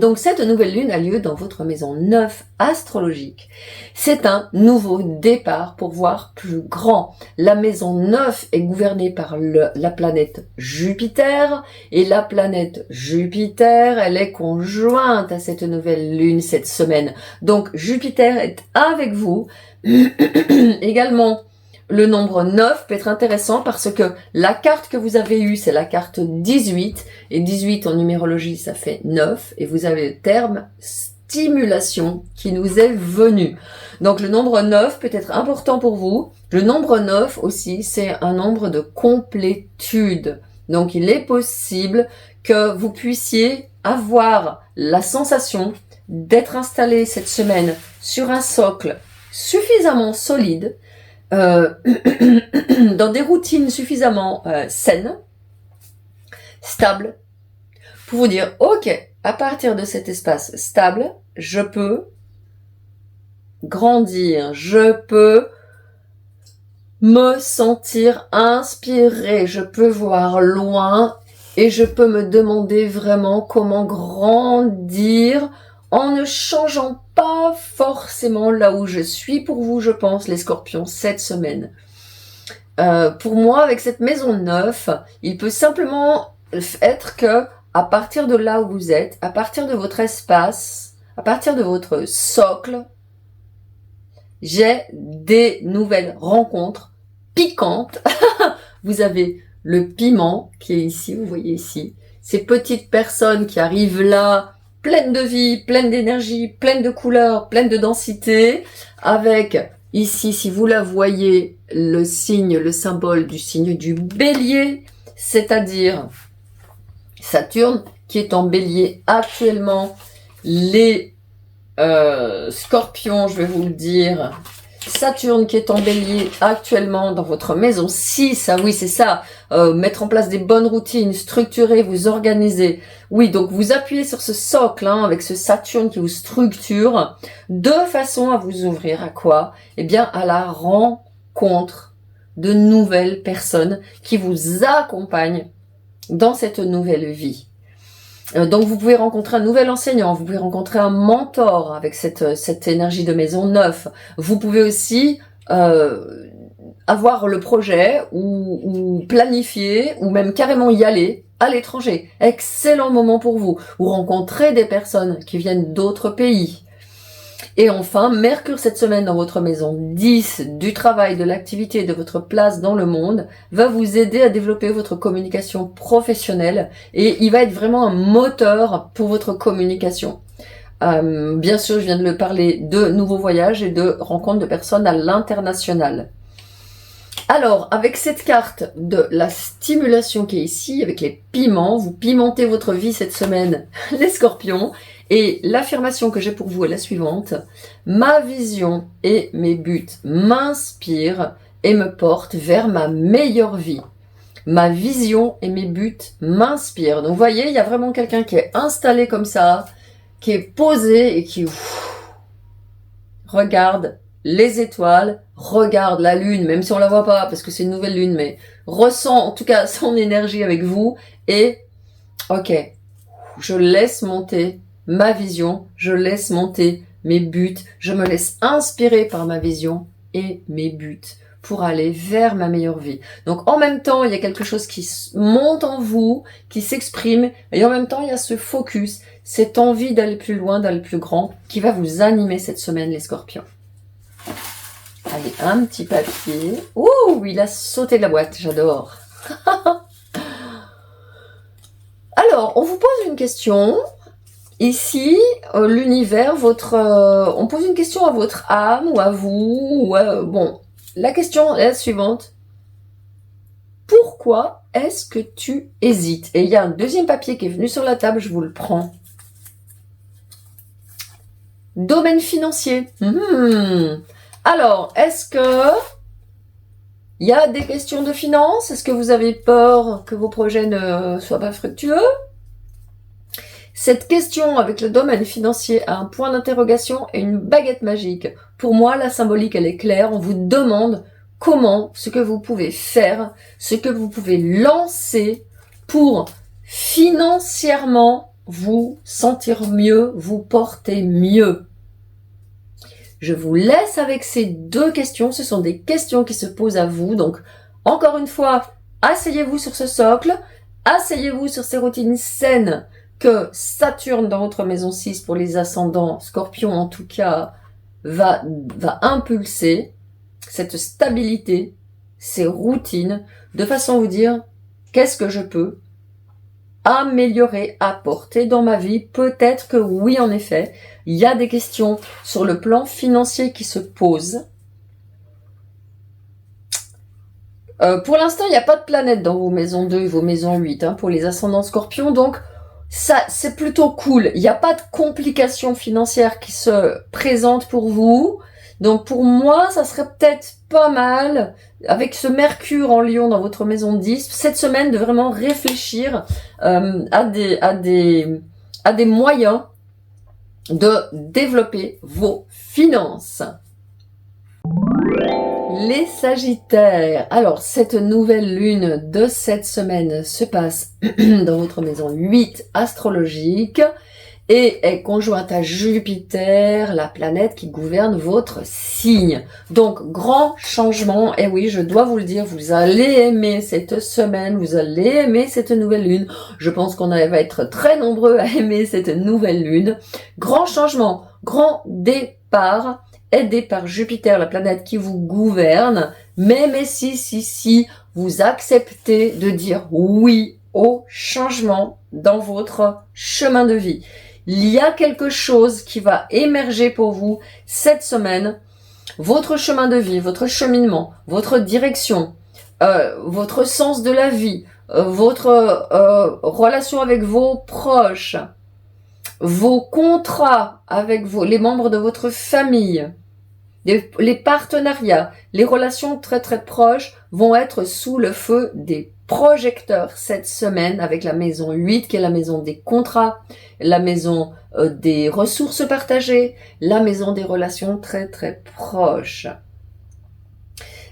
Donc cette nouvelle lune a lieu dans votre maison 9 astrologique. C'est un nouveau départ pour voir plus grand. La maison 9 est gouvernée par la planète Jupiter, et la planète Jupiter, elle est conjointe à cette nouvelle lune cette semaine. Donc Jupiter est avec vous. Également, le nombre 9 peut être intéressant parce que la carte que vous avez eue, c'est la carte 18. Et 18 en numérologie, ça fait 9. Et vous avez le terme stimulation qui nous est venu. Donc le nombre 9 peut être important pour vous. Le nombre 9 aussi, c'est un nombre de complétude. Donc il est possible que vous puissiez avoir la sensation d'être installé cette semaine sur un socle suffisamment solide, dans des routines suffisamment saines, stables, pour vous dire, ok, à partir de cet espace stable, je peux grandir, je peux me sentir inspiré, je peux voir loin et je peux me demander vraiment comment grandir en ne changeant pas forcément là où je suis pour vous, je pense, les scorpions, cette semaine. Pour moi, avec cette maison 9, il peut simplement être que, à partir de là où vous êtes, à partir de votre espace, à partir de votre socle, j'ai des nouvelles rencontres piquantes. Vous avez le piment qui est ici, vous voyez ici, ces petites personnes qui arrivent là, pleine de vie, pleine d'énergie, pleine de couleurs, pleine de densité, avec ici, si vous la voyez, le signe, le symbole du signe du bélier, c'est-à-dire Saturne qui est en bélier actuellement, les scorpions, je vais vous le dire, Saturne qui est en bélier actuellement dans votre maison 6, ah oui c'est ça, mettre en place des bonnes routines, structurer, vous organiser. Oui, donc vous appuyez sur ce socle avec ce Saturne qui vous structure de façon à vous ouvrir à quoi? Eh bien à la rencontre de nouvelles personnes qui vous accompagnent dans cette nouvelle vie. Donc vous pouvez rencontrer un nouvel enseignant, vous pouvez rencontrer un mentor avec cette énergie de maison 9. Vous pouvez aussi avoir le projet ou planifier ou même carrément y aller à l'étranger. Excellent moment pour vous. Ou rencontrer des personnes qui viennent d'autres pays. Et enfin, Mercure cette semaine dans votre maison 10 du travail, de l'activité, de votre place dans le monde va vous aider à développer votre communication professionnelle et il va être vraiment un moteur pour votre communication. Bien sûr, je viens de le parler de nouveaux voyages et de rencontres de personnes à l'international. Alors, avec cette carte de la stimulation qui est ici, avec les piments, vous pimentez votre vie cette semaine, les scorpions. Et l'affirmation que j'ai pour vous est la suivante. Ma vision et mes buts m'inspirent et me portent vers ma meilleure vie. Ma vision et mes buts m'inspirent. Donc vous voyez, il y a vraiment quelqu'un qui est installé comme ça, qui est posé et qui regarde les étoiles, regarde la lune, même si on la voit pas parce que c'est une nouvelle lune, mais ressent en tout cas son énergie avec vous et ok, je laisse monter ma vision, je laisse monter mes buts, je me laisse inspirer par ma vision et mes buts pour aller vers ma meilleure vie. Donc en même temps, il y a quelque chose qui monte en vous, qui s'exprime, et en même temps, il y a ce focus. cette envie d'aller plus loin, d'aller plus grand, qui va vous animer cette semaine, les scorpions. Allez, un petit papier. Ouh, il a sauté de la boîte, j'adore. Alors, on vous pose une question. Ici, l'univers, on pose une question à votre âme ou à vous. Bon, la question est la suivante. Pourquoi est-ce que tu hésites? Et il y a un deuxième papier qui est venu sur la table, je vous le prends. Domaine financier. Alors, est-ce que il y a des questions de finances? Est-ce que vous avez peur que vos projets ne soient pas fructueux? Cette question avec le domaine financier a un point d'interrogation et une baguette magique. Pour moi, la symbolique, elle est claire. On vous demande comment, ce que vous pouvez faire, ce que vous pouvez lancer pour financièrement vous sentir mieux, vous porter mieux. Je vous laisse avec ces deux questions. Ce sont des questions qui se posent à vous. Donc, encore une fois, asseyez-vous sur ce socle. Asseyez-vous sur ces routines saines que Saturne dans votre maison 6 pour les ascendants, Scorpion en tout cas, va impulser cette stabilité, ces routines, de façon à vous dire qu'est-ce que je peux améliorer, apporter dans ma vie. Peut-être que oui, en effet, il y a des questions sur le plan financier qui se posent. Pour l'instant, il n'y a pas de planète dans vos maisons 2 et vos maisons 8 pour les ascendants Scorpions, donc ça, c'est plutôt cool. Il n'y a pas de complications financières qui se présentent pour vous. Donc pour moi, ça serait peut-être pas mal, avec ce Mercure en Lion dans votre maison 10, cette semaine de vraiment réfléchir à des moyens de développer vos finances. Les Sagittaires. Alors, cette nouvelle lune de cette semaine se passe dans votre maison 8 astrologique et est conjointe à Jupiter, la planète qui gouverne votre signe. Donc, grand changement. Et oui, je dois vous le dire, vous allez aimer cette semaine, vous allez aimer cette nouvelle lune. Je pense qu'on va être très nombreux à aimer cette nouvelle lune. Grand changement, grand départ. Aidé par Jupiter, la planète qui vous gouverne, mais si vous acceptez de dire oui au changement dans votre chemin de vie. Il y a quelque chose qui va émerger pour vous cette semaine. Votre chemin de vie, votre cheminement, votre direction, votre sens de la vie, votre relation avec vos proches, vos contrats avec les membres de votre famille, les partenariats, les relations très très proches vont être sous le feu des projecteurs cette semaine avec la maison 8 qui est la maison des contrats, la maison des ressources partagées, la maison des relations très très proches.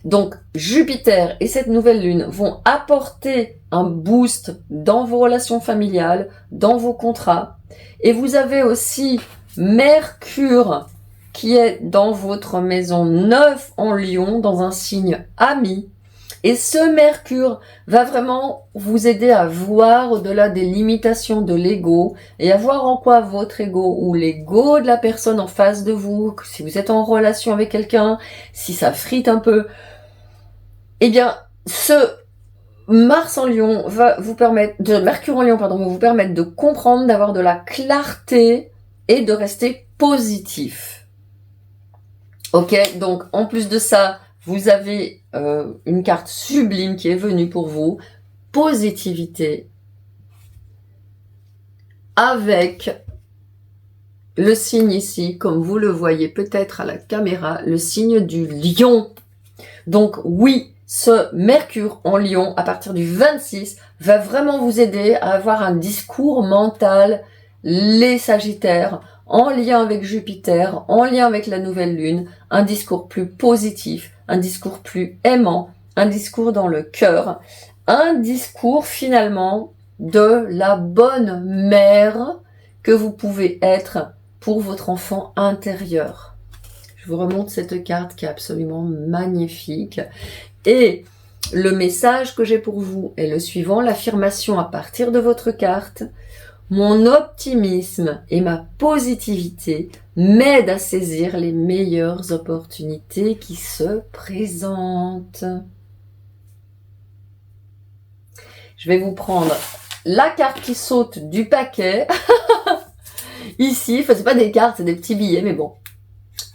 Donc Jupiter et cette nouvelle lune vont apporter un boost dans vos relations familiales, dans vos contrats. Et vous avez aussi Mercure qui est dans votre maison 9 en Lion, dans un signe ami. Et ce Mercure va vraiment vous aider à voir au-delà des limitations de l'ego et à voir en quoi votre ego ou l'ego de la personne en face de vous, si vous êtes en relation avec quelqu'un, si ça frite un peu, eh bien, ce Mars en Lion va vous permettre, Mercure en Lion, pardon, va vous permettre de comprendre, d'avoir de la clarté et de rester positif. Ok, donc en plus de ça, vous avez une carte sublime qui est venue pour vous, positivité, avec le signe ici, comme vous le voyez peut-être à la caméra, le signe du lion. Donc oui, ce Mercure en Lion, à partir du 26, va vraiment vous aider à avoir un discours mental, les Sagittaires, en lien avec Jupiter, en lien avec la nouvelle lune, un discours plus positif, un discours plus aimant, un discours dans le cœur, un discours finalement de la bonne mère que vous pouvez être pour votre enfant intérieur. Je vous remonte cette carte qui est absolument magnifique. Et le message que j'ai pour vous est le suivant, l'affirmation à partir de votre carte. Mon optimisme et ma positivité m'aident à saisir les meilleures opportunités qui se présentent. Je vais vous prendre la carte qui saute du paquet. Ici, enfin, c'est pas des cartes, c'est des petits billets, mais bon.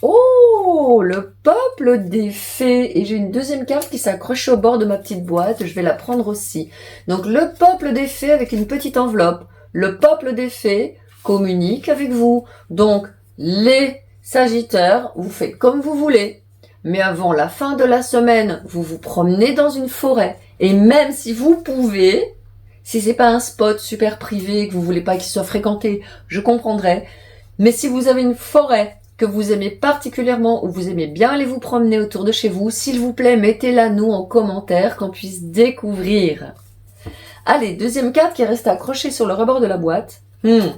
Oh, le peuple des fées. Et j'ai une deuxième carte qui s'accroche au bord de ma petite boîte. Je vais la prendre aussi. Donc, le peuple des fées avec une petite enveloppe. Le peuple des fées communique avec vous. Donc, les Sagittaires, vous faites comme vous voulez. Mais avant la fin de la semaine, vous vous promenez dans une forêt. Et même si vous pouvez, si c'est pas un spot super privé, que vous voulez pas qu'il soit fréquenté, je comprendrai. Mais si vous avez une forêt que vous aimez particulièrement ou vous aimez bien aller vous promener autour de chez vous, s'il vous plaît, mettez-la nous en commentaire qu'on puisse découvrir. Allez, deuxième carte qui reste accrochée sur le rebord de la boîte. Ouais,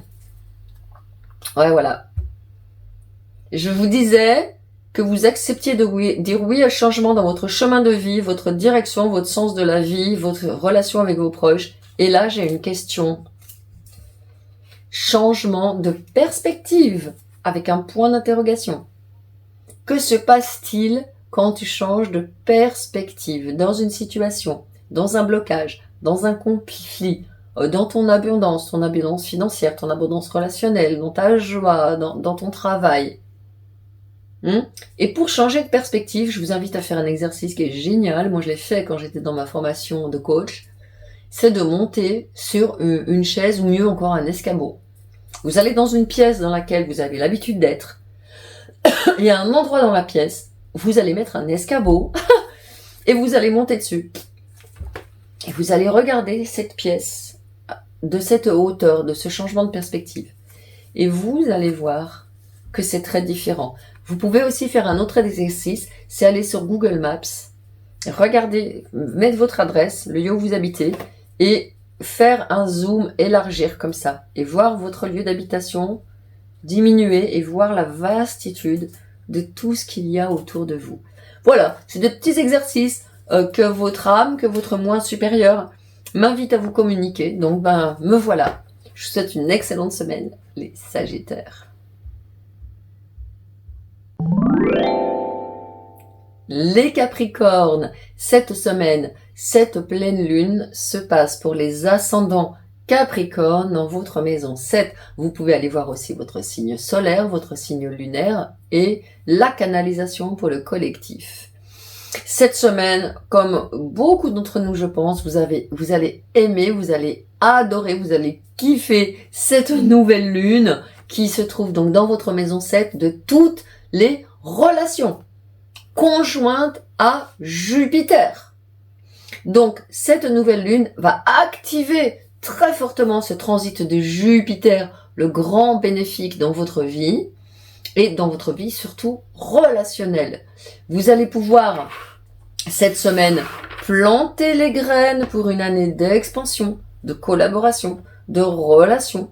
voilà. Je vous disais que vous acceptiez de dire oui à changement dans votre chemin de vie, votre direction, votre sens de la vie, votre relation avec vos proches. Et là, j'ai une question. Changement de perspective avec un point d'interrogation. Que se passe-t-il quand tu changes de perspective dans une situation, dans un blocage, dans un conflit, dans ton abondance financière, ton abondance relationnelle, dans ta joie, dans ton travail. Et pour changer de perspective, je vous invite à faire un exercice qui est génial. Moi, je l'ai fait quand j'étais dans ma formation de coach. C'est de monter sur une chaise ou mieux encore un escabeau. Vous allez dans une pièce dans laquelle vous avez l'habitude d'être. Il y a un endroit dans la pièce, vous allez mettre un escabeau et vous allez monter dessus. Et vous allez regarder cette pièce de cette hauteur, de ce changement de perspective. Et vous allez voir que c'est très différent. Vous pouvez aussi faire un autre exercice, c'est aller sur Google Maps, regarder, mettre votre adresse, le lieu où vous habitez, et faire un zoom, élargir comme ça, et voir votre lieu d'habitation diminuer et voir la vastitude de tout ce qu'il y a autour de vous. Voilà, c'est des petits exercices que votre âme, que votre moi supérieur m'invite à vous communiquer. Donc, me voilà. Je vous souhaite une excellente semaine, les Sagittaires. Les Capricornes, cette semaine, cette pleine lune se passe pour les ascendants Capricorne dans votre maison 7. Vous pouvez aller voir aussi votre signe solaire, votre signe lunaire et la canalisation pour le collectif. Cette semaine, comme beaucoup d'entre nous, je pense, vous allez aimer, vous allez adorer, vous allez kiffer cette nouvelle lune qui se trouve donc dans votre maison 7 de toutes les relations conjointes à Jupiter. Donc, cette nouvelle lune va activer très fortement ce transit de Jupiter, le grand bénéfique dans votre vie, et dans votre vie surtout relationnelle. Vous allez pouvoir, cette semaine, planter les graines pour une année d'expansion, de collaboration, de relations,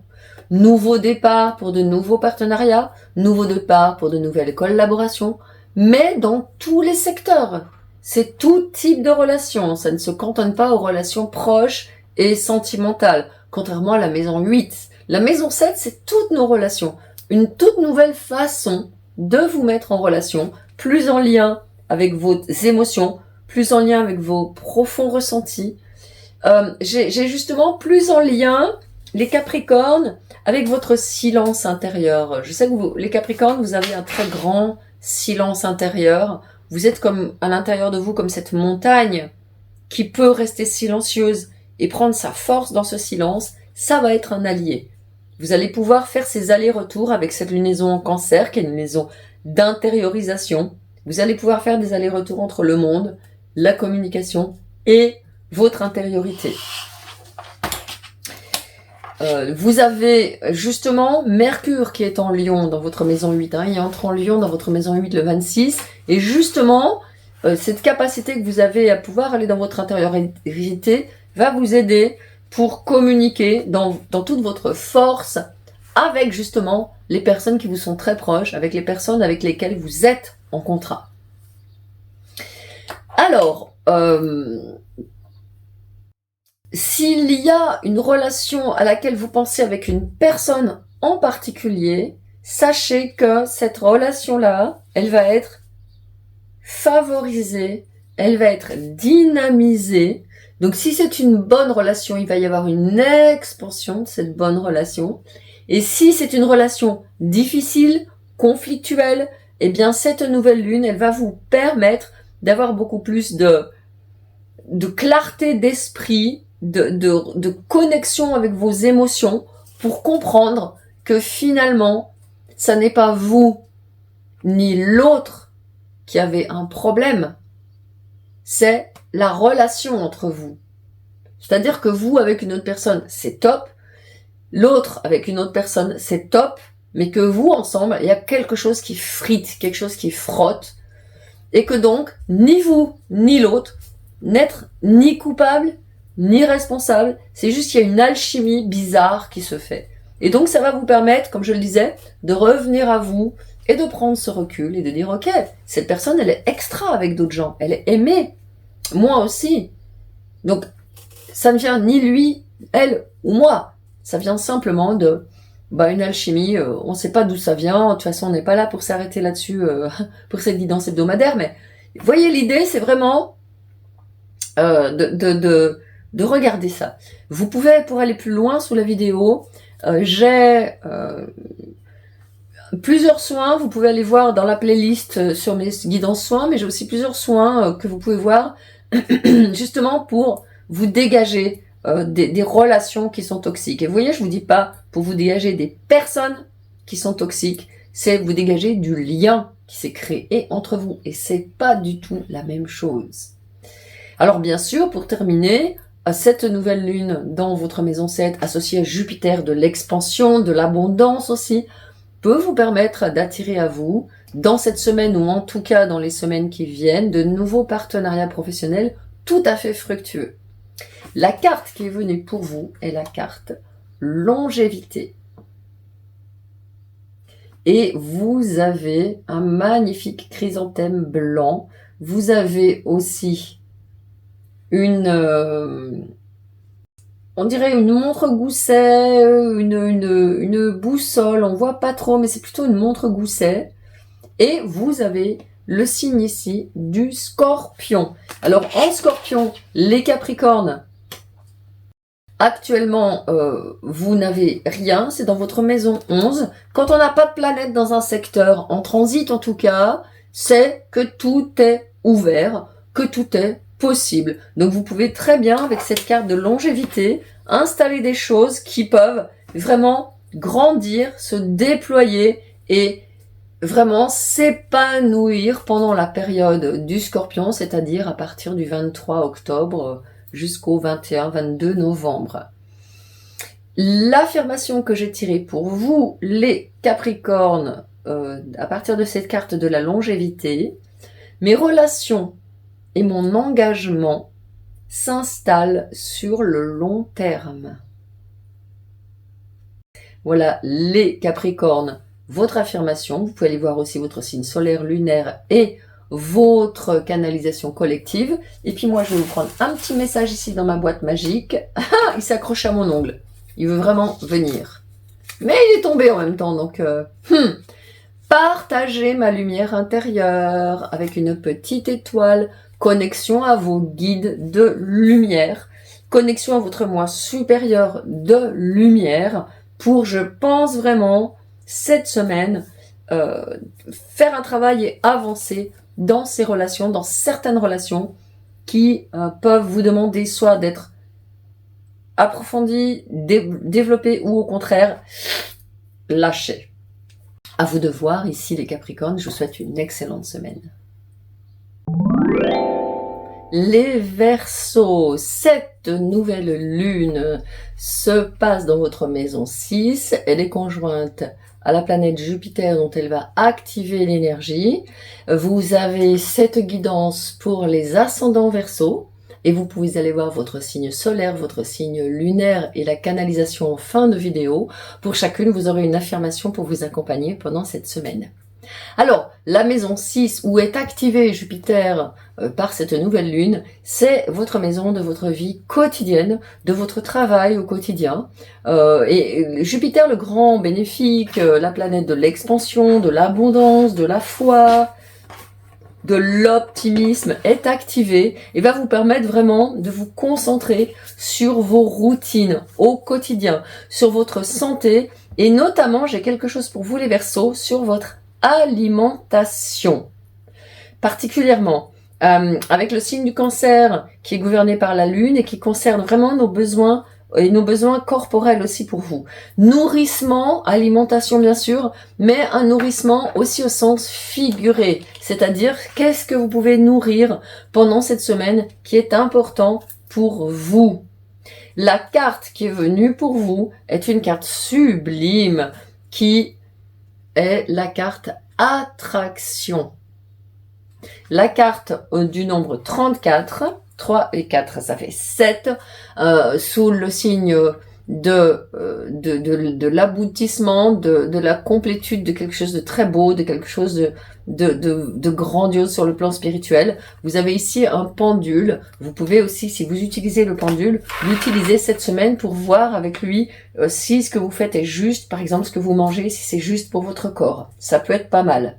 nouveau départ pour de nouveaux partenariats, nouveau départ pour de nouvelles collaborations, mais dans tous les secteurs. C'est tout type de relations, ça ne se cantonne pas aux relations proches et sentimentales, contrairement à la maison 8. La maison 7, c'est toutes nos relations. Une toute nouvelle façon de vous mettre en relation, plus en lien avec vos émotions, plus en lien avec vos profonds ressentis. J'ai justement plus en lien, les Capricornes, avec votre silence intérieur. Je sais que vous, les Capricornes, vous avez un très grand silence intérieur. Vous êtes comme à l'intérieur de vous, comme cette montagne qui peut rester silencieuse et prendre sa force dans ce silence. Ça va être un allié. Vous allez pouvoir faire ces allers-retours avec cette lunaison en Cancer, qui est une lunaison d'intériorisation. Vous allez pouvoir faire des allers-retours entre le monde, la communication et votre intériorité. Vous avez justement Mercure qui est en Lion dans votre maison 8. Il entre en Lion dans votre maison 8 le 26. Et justement, cette capacité que vous avez à pouvoir aller dans votre intériorité va vous aider pour communiquer dans toute votre force avec justement les personnes qui vous sont très proches, avec les personnes avec lesquelles vous êtes en contrat. Alors, s'il y a une relation à laquelle vous pensez avec une personne en particulier, sachez que cette relation-là, elle va être favorisée, elle va être dynamisée. Donc si c'est une bonne relation, il va y avoir une expansion de cette bonne relation. Et si c'est une relation difficile, conflictuelle, eh bien cette nouvelle lune, elle va vous permettre d'avoir beaucoup plus de clarté d'esprit, de connexion avec vos émotions pour comprendre que finalement, ça n'est pas vous ni l'autre qui avez un problème, c'est la relation entre vous. C'est-à-dire que vous, avec une autre personne, c'est top, l'autre, avec une autre personne, c'est top, mais que vous, ensemble, il y a quelque chose qui frite, quelque chose qui frotte, et que donc, ni vous, ni l'autre, n'être ni coupable, ni responsable, c'est juste qu'il y a une alchimie bizarre qui se fait. Et donc, ça va vous permettre, comme je le disais, de revenir à vous, et de prendre ce recul, et de dire, ok, cette personne, elle est extra avec d'autres gens, elle est aimée, moi aussi. Donc, ça ne vient ni lui, elle ou moi. Ça vient simplement de une alchimie. On ne sait pas d'où ça vient. De toute façon, on n'est pas là pour s'arrêter là-dessus pour cette guidance hebdomadaire. Mais voyez, l'idée, c'est vraiment de regarder ça. Vous pouvez, pour aller plus loin sous la vidéo, j'ai plusieurs soins. Vous pouvez aller voir dans la playlist sur mes guidances soins, mais j'ai aussi plusieurs soins que vous pouvez voir justement pour vous dégager des relations qui sont toxiques. Et vous voyez, je vous dis pas pour vous dégager des personnes qui sont toxiques, c'est vous dégager du lien qui s'est créé entre vous. Et c'est pas du tout la même chose. Alors bien sûr, pour terminer, cette nouvelle lune dans votre maison 7, associée à Jupiter, de l'expansion, de l'abondance aussi, peut vous permettre d'attirer à vous, dans cette semaine ou en tout cas dans les semaines qui viennent, de nouveaux partenariats professionnels tout à fait fructueux. La carte qui est venue pour vous est la carte longévité. Et vous avez un magnifique chrysanthème blanc. Vous avez aussi on dirait une montre gousset, une boussole, on voit pas trop, mais c'est plutôt une montre gousset. Et vous avez le signe ici du Scorpion. Alors en Scorpion, les Capricornes, actuellement, vous n'avez rien, c'est dans votre maison 11. Quand on n'a pas de planète dans un secteur, en transit en tout cas, c'est que tout est ouvert, que tout est possible. Donc vous pouvez très bien, avec cette carte de longévité, installer des choses qui peuvent vraiment grandir, se déployer et vraiment s'épanouir pendant la période du Scorpion, c'est-à-dire à partir du 23 octobre jusqu'au 21-22 novembre. L'affirmation que j'ai tirée pour vous, les Capricornes, à partir de cette carte de la longévité, mes relations et mon engagement s'installent sur le long terme. Voilà les Capricornes, votre affirmation. Vous pouvez aller voir aussi votre signe solaire, lunaire et votre canalisation collective. Et puis moi, je vais vous prendre un petit message ici dans ma boîte magique. Ah, il s'accroche à mon ongle. Il veut vraiment venir. Mais il est tombé en même temps, donc... Partagez ma lumière intérieure avec une petite étoile. Connexion à vos guides de lumière. Connexion à votre moi supérieur de lumière. Pour, je pense vraiment, cette semaine, faire un travail et avancer dans ces relations, dans certaines relations qui peuvent vous demander soit d'être approfondies, développées ou au contraire lâchées. À vous de voir, ici les Capricornes, je vous souhaite une excellente semaine. Les Verseaux, cette nouvelle lune se passe dans votre maison 6, elle est conjointe à la planète Jupiter dont elle va activer l'énergie. Vous avez cette guidance pour les ascendants Verseaux et vous pouvez aller voir votre signe solaire, votre signe lunaire et la canalisation en fin de vidéo. Pour chacune, vous aurez une affirmation pour vous accompagner pendant cette semaine. Alors, la maison 6, où est activé Jupiter par cette nouvelle lune, c'est votre maison de votre vie quotidienne, de votre travail au quotidien. Et Jupiter, le grand bénéfique, la planète de l'expansion, de l'abondance, de la foi, de l'optimisme, est activé et va vous permettre vraiment de vous concentrer sur vos routines au quotidien, sur votre santé, et notamment, j'ai quelque chose pour vous les Verseaux, sur votre alimentation. Particulièrement, avec le signe du Cancer qui est gouverné par la Lune et qui concerne vraiment nos besoins et nos besoins corporels aussi pour vous. Nourrissement, alimentation bien sûr, mais un nourrissement aussi au sens figuré, c'est-à-dire qu'est-ce que vous pouvez nourrir pendant cette semaine qui est important pour vous. La carte qui est venue pour vous est une carte sublime qui est la carte attraction. La carte du nombre 34, 3 et 4, ça fait 7, sous le signe de l'aboutissement, de la complétude de quelque chose de très beau, de quelque chose de grandiose sur le plan spirituel. Vous avez ici un pendule. Vous pouvez aussi, si vous utilisez le pendule, l'utiliser cette semaine pour voir avec lui si ce que vous faites est juste, par exemple ce que vous mangez, si c'est juste pour votre corps. Ça peut être pas mal.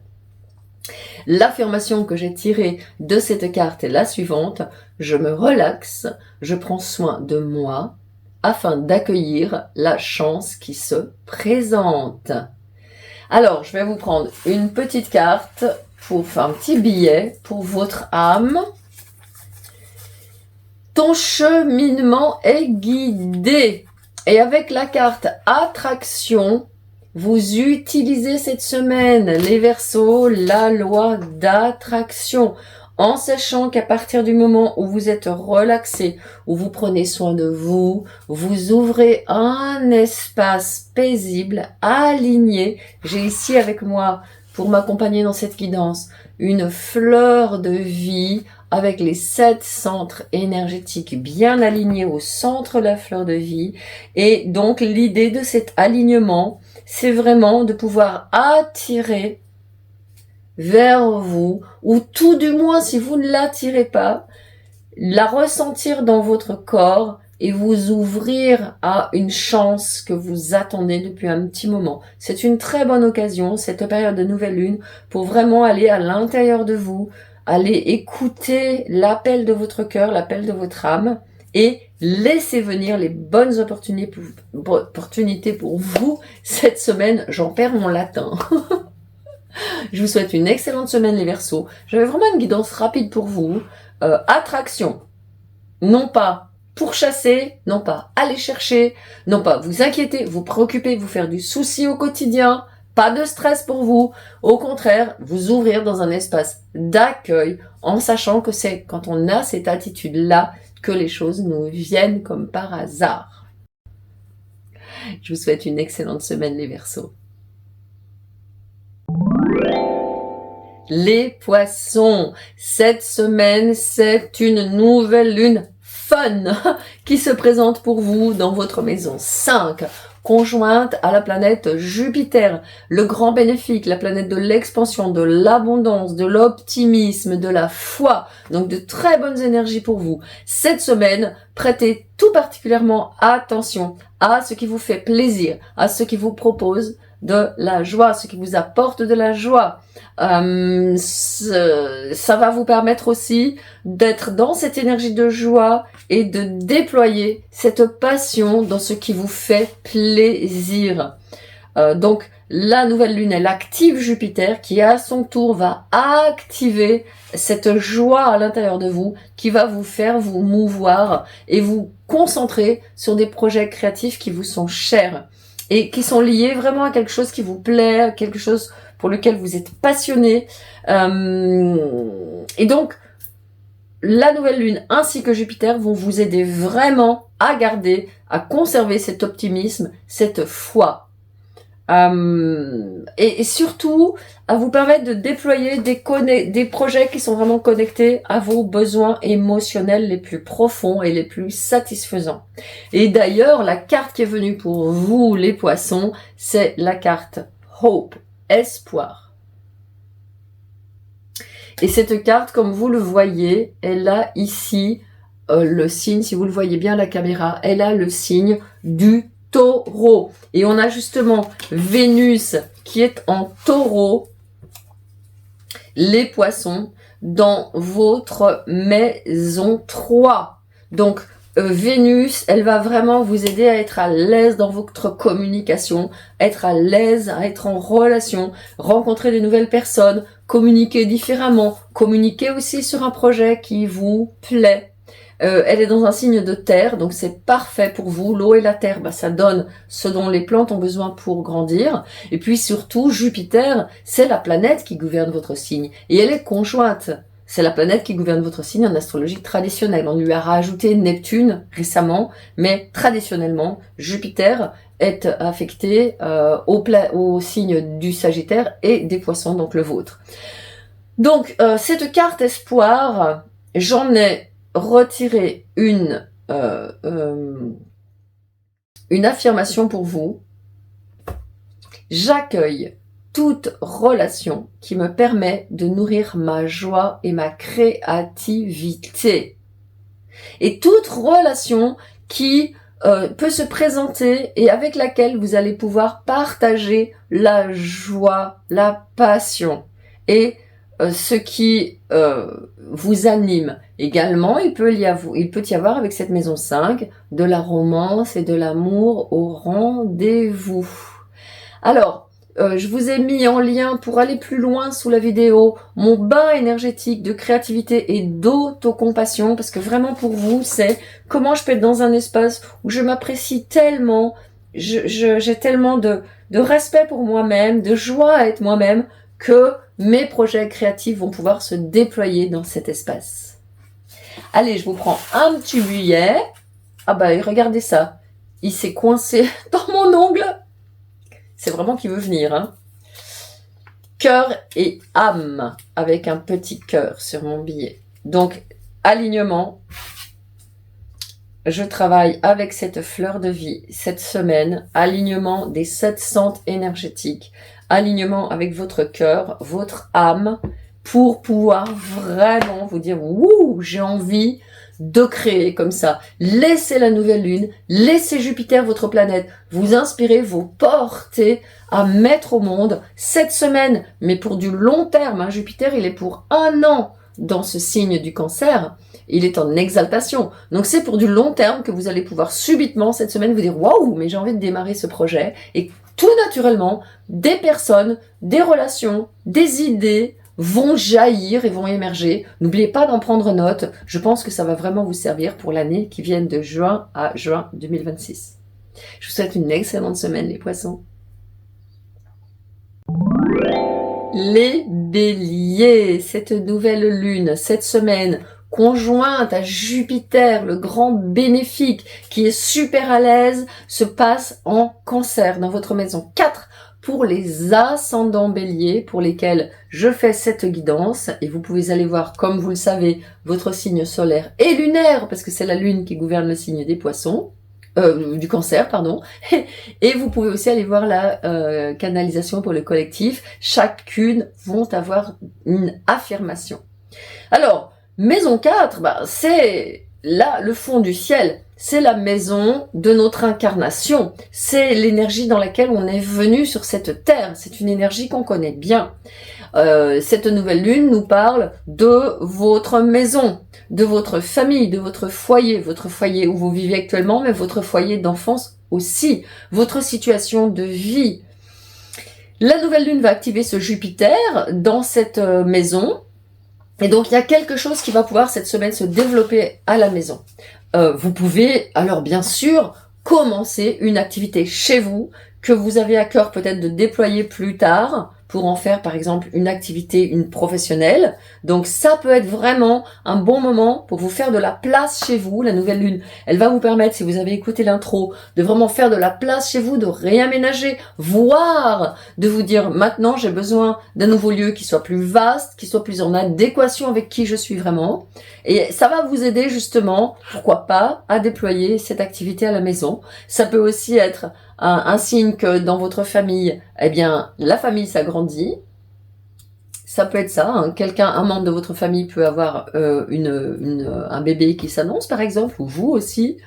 L'affirmation que j'ai tirée de cette carte est la suivante: je me relaxe, je prends soin de moi afin d'accueillir la chance qui se présente. Alors, je vais vous prendre une petite carte pour faire un petit billet pour votre âme. Ton cheminement est guidé. Et avec la carte attraction, vous utilisez cette semaine, les Verseaux, la loi d'attraction, en sachant qu'à partir du moment où vous êtes relaxé, où vous prenez soin de vous, vous ouvrez un espace paisible, aligné. J'ai ici avec moi, pour m'accompagner dans cette guidance, une fleur de vie avec les 7 centres énergétiques bien alignés au centre de la fleur de vie. Et donc l'idée de cet alignement, c'est vraiment de pouvoir attirer vers vous, ou tout du moins, si vous ne l'attirez pas, la ressentir dans votre corps et vous ouvrir à une chance que vous attendez depuis un petit moment. C'est une très bonne occasion, cette période de nouvelle lune, pour vraiment aller à l'intérieur de vous, aller écouter l'appel de votre cœur, l'appel de votre âme, et laissez venir les bonnes opportunités pour vous cette semaine. J'en perds mon latin. Je vous souhaite une excellente semaine les Verseaux. J'avais vraiment une guidance rapide pour vous. Attraction, non pas pourchasser, non pas aller chercher, non pas vous inquiéter, vous préoccuper, vous faire du souci au quotidien, pas de stress pour vous. Au contraire, vous ouvrir dans un espace d'accueil en sachant que c'est quand on a cette attitude-là que les choses nous viennent comme par hasard. Je vous souhaite une excellente semaine les Verseaux. Les Poissons, cette semaine, c'est une nouvelle lune fun qui se présente pour vous dans votre maison 5, conjointe à la planète Jupiter, le grand bénéfique, la planète de l'expansion, de l'abondance, de l'optimisme, de la foi, donc de très bonnes énergies pour vous. Cette semaine, prêtez tout particulièrement attention à ce qui vous fait plaisir, à ce qui vous propose de la joie, ce qui vous apporte de la joie. Ça va vous permettre aussi d'être dans cette énergie de joie et de déployer cette passion dans ce qui vous fait plaisir. Donc la nouvelle lune, elle active Jupiter qui à son tour va activer cette joie à l'intérieur de vous qui va vous faire vous mouvoir et vous concentrer sur des projets créatifs qui vous sont chers et qui sont liés vraiment à quelque chose qui vous plaît, à quelque chose pour lequel vous êtes passionné. Et donc, la nouvelle lune ainsi que Jupiter vont vous aider vraiment à garder, à conserver cet optimisme, cette foi. Et surtout, à vous permettre de déployer des projets qui sont vraiment connectés à vos besoins émotionnels les plus profonds et les plus satisfaisants. Et d'ailleurs, la carte qui est venue pour vous, les Poissons, c'est la carte Hope, espoir. Et cette carte, comme vous le voyez, elle a ici le signe, si vous le voyez bien à la caméra, elle a le signe du taureau. Et on a justement Vénus qui est en taureau, les poissons, dans votre maison 3. Donc, Vénus, elle va vraiment vous aider à être à l'aise dans votre communication, être à l'aise, à être en relation, rencontrer de nouvelles personnes, communiquer différemment, communiquer aussi sur un projet qui vous plaît. Elle est dans un signe de terre, donc c'est parfait pour vous. L'eau et la terre, ça donne ce dont les plantes ont besoin pour grandir. Et puis surtout, Jupiter, c'est la planète qui gouverne votre signe. Et elle est conjointe. C'est la planète qui gouverne votre signe en astrologie traditionnelle. On lui a rajouté Neptune récemment, mais traditionnellement, Jupiter est affecté au signe du Sagittaire et des Poissons, donc le vôtre. Donc, cette carte espoir, j'en ai retiré une affirmation pour vous. J'accueille toute relation qui me permet de nourrir ma joie et ma créativité. Et toute relation qui peut se présenter et avec laquelle vous allez pouvoir partager la joie, la passion et ce qui vous anime. Également, il peut y avoir avec cette maison 5 de la romance et de l'amour au rendez-vous. Alors, je vous ai mis en lien pour aller plus loin sous la vidéo mon bain énergétique de créativité et d'autocompassion, parce que vraiment pour vous, c'est comment je peux être dans un espace où je m'apprécie tellement, j'ai tellement de respect pour moi-même, de joie à être moi-même, que mes projets créatifs vont pouvoir se déployer dans cet espace. Allez, je vous prends un petit billet. Ah bah, regardez ça. Il s'est coincé dans mon ongle. C'est vraiment qu'il veut venir, hein. Cœur et âme, avec un petit cœur sur mon billet. Donc, alignement. Je travaille avec cette fleur de vie cette semaine. Alignement des 7 centres énergétiques. Alignement avec votre cœur, votre âme, pour pouvoir vraiment vous dire « Wouh, j'ai envie de créer comme ça ». Laissez la nouvelle lune, laissez Jupiter, votre planète, vous inspirer, vous porter à mettre au monde cette semaine, mais pour du long terme. Hein, Jupiter, il est pour 1 an dans ce signe du Cancer. Il est en exaltation. Donc c'est pour du long terme que vous allez pouvoir subitement cette semaine vous dire « Waouh, mais j'ai envie de démarrer ce projet ». Et tout naturellement, des personnes, des relations, des idées vont jaillir et vont émerger. N'oubliez pas d'en prendre note. Je pense que ça va vraiment vous servir pour l'année qui vient de juin à juin 2026. Je vous souhaite une excellente semaine, les poissons. Les béliers, cette nouvelle lune, cette semaine, conjointe à Jupiter, le grand bénéfique, qui est super à l'aise, se passe en Cancer, dans votre maison 4, pour les ascendants béliers, pour lesquels je fais cette guidance, et vous pouvez aller voir, comme vous le savez, votre signe solaire et lunaire, parce que c'est la lune qui gouverne le signe des poissons, du Cancer, pardon, et vous pouvez aussi aller voir la canalisation pour le collectif. Chacune vont avoir une affirmation. Alors, maison 4, c'est là le fond du ciel, c'est la maison de notre incarnation, c'est l'énergie dans laquelle on est venu sur cette terre, c'est une énergie qu'on connaît bien. Cette nouvelle lune nous parle de votre maison, de votre famille, de votre foyer où vous vivez actuellement, mais votre foyer d'enfance aussi, votre situation de vie. La nouvelle lune va activer ce Jupiter dans cette maison, et donc il y a quelque chose qui va pouvoir cette semaine se développer à la maison. Vous pouvez alors bien sûr commencer une activité chez vous que vous avez à cœur peut-être de déployer plus tard pour en faire par exemple une activité, une professionnelle. Donc ça peut être vraiment un bon moment pour vous faire de la place chez vous. La nouvelle lune, elle va vous permettre, si vous avez écouté l'intro, de vraiment faire de la place chez vous, de réaménager, voire de vous dire maintenant j'ai besoin d'un nouveau lieu qui soit plus vaste, qui soit plus en adéquation avec qui je suis vraiment. Et ça va vous aider justement, pourquoi pas, à déployer cette activité à la maison. Ça peut aussi être un signe que dans votre famille, eh bien, la famille s'agrandit. Ça peut être ça, hein. Quelqu'un, un membre de votre famille peut avoir un bébé qui s'annonce par exemple, ou vous aussi.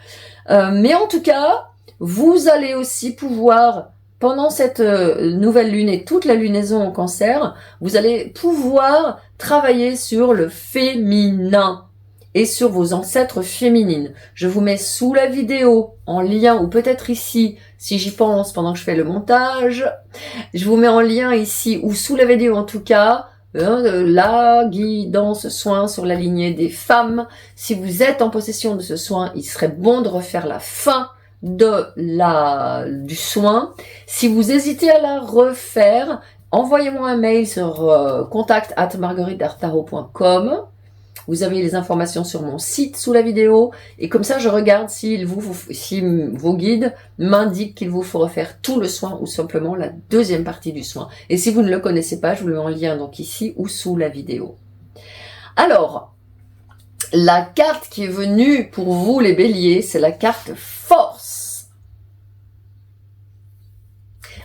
Mais en tout cas, vous allez aussi pouvoir, pendant cette nouvelle lune et toute la lunaison en Cancer, vous allez pouvoir travailler sur le féminin et sur vos ancêtres féminines. Je vous mets sous la vidéo, en lien, ou peut-être ici, si j'y pense pendant que je fais le montage, je vous mets en lien ici, ou sous la vidéo en tout cas, la guidance soin sur la lignée des femmes. Si vous êtes en possession de ce soin, il serait bon de refaire la fin du soin. Si vous hésitez à la refaire, envoyez-moi un mail sur contact@margueritedartaro.com. Vous avez les informations sur mon site sous la vidéo et comme ça je regarde si vos guides m'indiquent qu'il vous faut refaire tout le soin ou simplement la deuxième partie du soin. Et si vous ne le connaissez pas, je vous le mets en lien donc ici ou sous la vidéo. Alors, la carte qui est venue pour vous les béliers, c'est la carte force.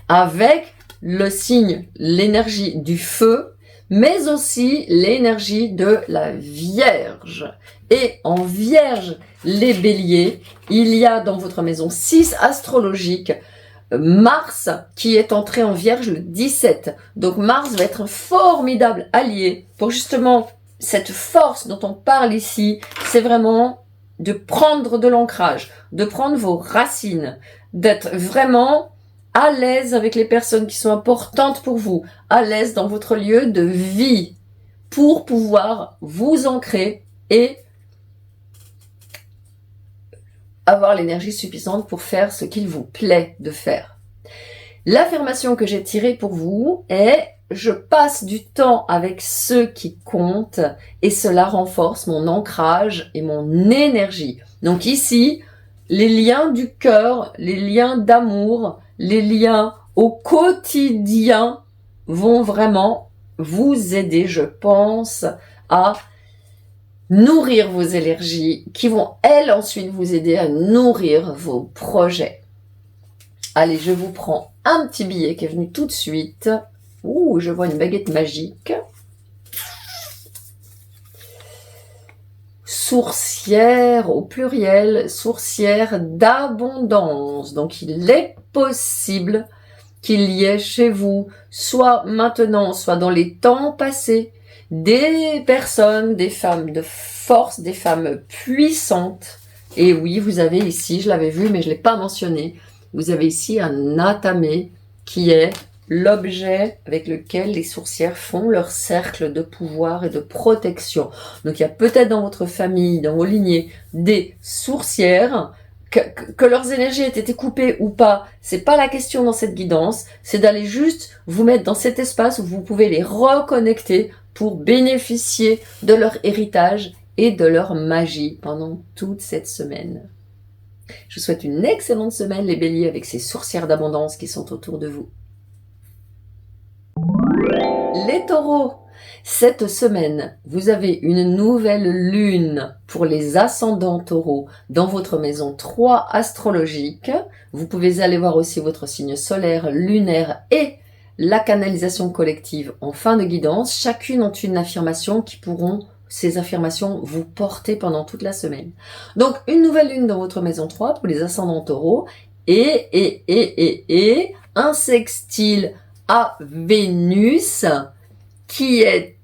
Avec le signe, l'énergie du feu, mais aussi l'énergie de la Vierge. Et en Vierge, les béliers, il y a dans votre maison 6 astrologique, Mars qui est entré en Vierge le 17. Donc Mars va être un formidable allié pour justement cette force dont on parle ici. C'est vraiment de prendre de l'ancrage, de prendre vos racines, d'être vraiment à l'aise avec les personnes qui sont importantes pour vous, à l'aise dans votre lieu de vie, pour pouvoir vous ancrer et avoir l'énergie suffisante pour faire ce qu'il vous plaît de faire. L'affirmation que j'ai tirée pour vous est « Je passe du temps avec ceux qui comptent et cela renforce mon ancrage et mon énergie. » Donc ici, les liens du cœur, les liens d'amour, les liens au quotidien vont vraiment vous aider, je pense, à nourrir vos énergies qui vont, elles, ensuite vous aider à nourrir vos projets. Allez, je vous prends un petit billet qui est venu tout de suite. Ouh, je vois une baguette magique. Sourcière au pluriel, sourcière d'abondance. Donc il est possible qu'il y ait chez vous, soit maintenant, soit dans les temps passés, des personnes, des femmes de force, des femmes puissantes. Et oui, vous avez ici, je l'avais vu mais je ne l'ai pas mentionné, vous avez ici un atamé qui est l'objet avec lequel les sourcières font leur cercle de pouvoir et de protection. Donc il y a peut-être dans votre famille, dans vos lignées, des sourcières, que leurs énergies aient été coupées ou pas, c'est pas la question dans cette guidance, c'est d'aller juste vous mettre dans cet espace où vous pouvez les reconnecter pour bénéficier de leur héritage et de leur magie pendant toute cette semaine. Je vous souhaite une excellente semaine les béliers avec ces sourcières d'abondance qui sont autour de vous. Les taureaux, cette semaine, vous avez une nouvelle lune pour les ascendants taureaux dans votre maison 3 astrologique. Vous pouvez aller voir aussi votre signe solaire, lunaire et la canalisation collective en fin de guidance. Chacune ont une affirmation qui pourront, ces affirmations, vous porter pendant toute la semaine. Donc, une nouvelle lune dans votre maison 3 pour les ascendants taureaux et un sextile à Vénus qui est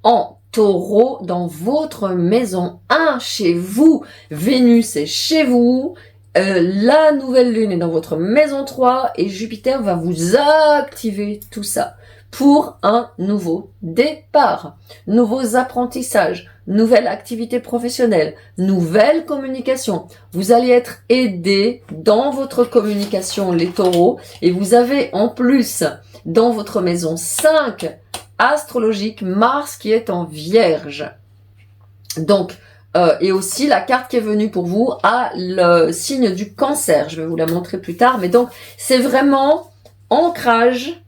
en taureau dans votre maison 1 chez vous. Vénus est chez vous. La nouvelle lune est dans votre maison 3 et Jupiter va vous activer tout ça pour un nouveau départ, nouveaux apprentissages, nouvelle activité professionnelle, nouvelle communication. Vous allez être aidé dans votre communication, les taureaux, et vous avez en plus dans votre maison 5 astrologique Mars qui est en Vierge. Donc, et aussi la carte qui est venue pour vous a le signe du Cancer. Je vais vous la montrer plus tard, mais donc c'est vraiment ancrage,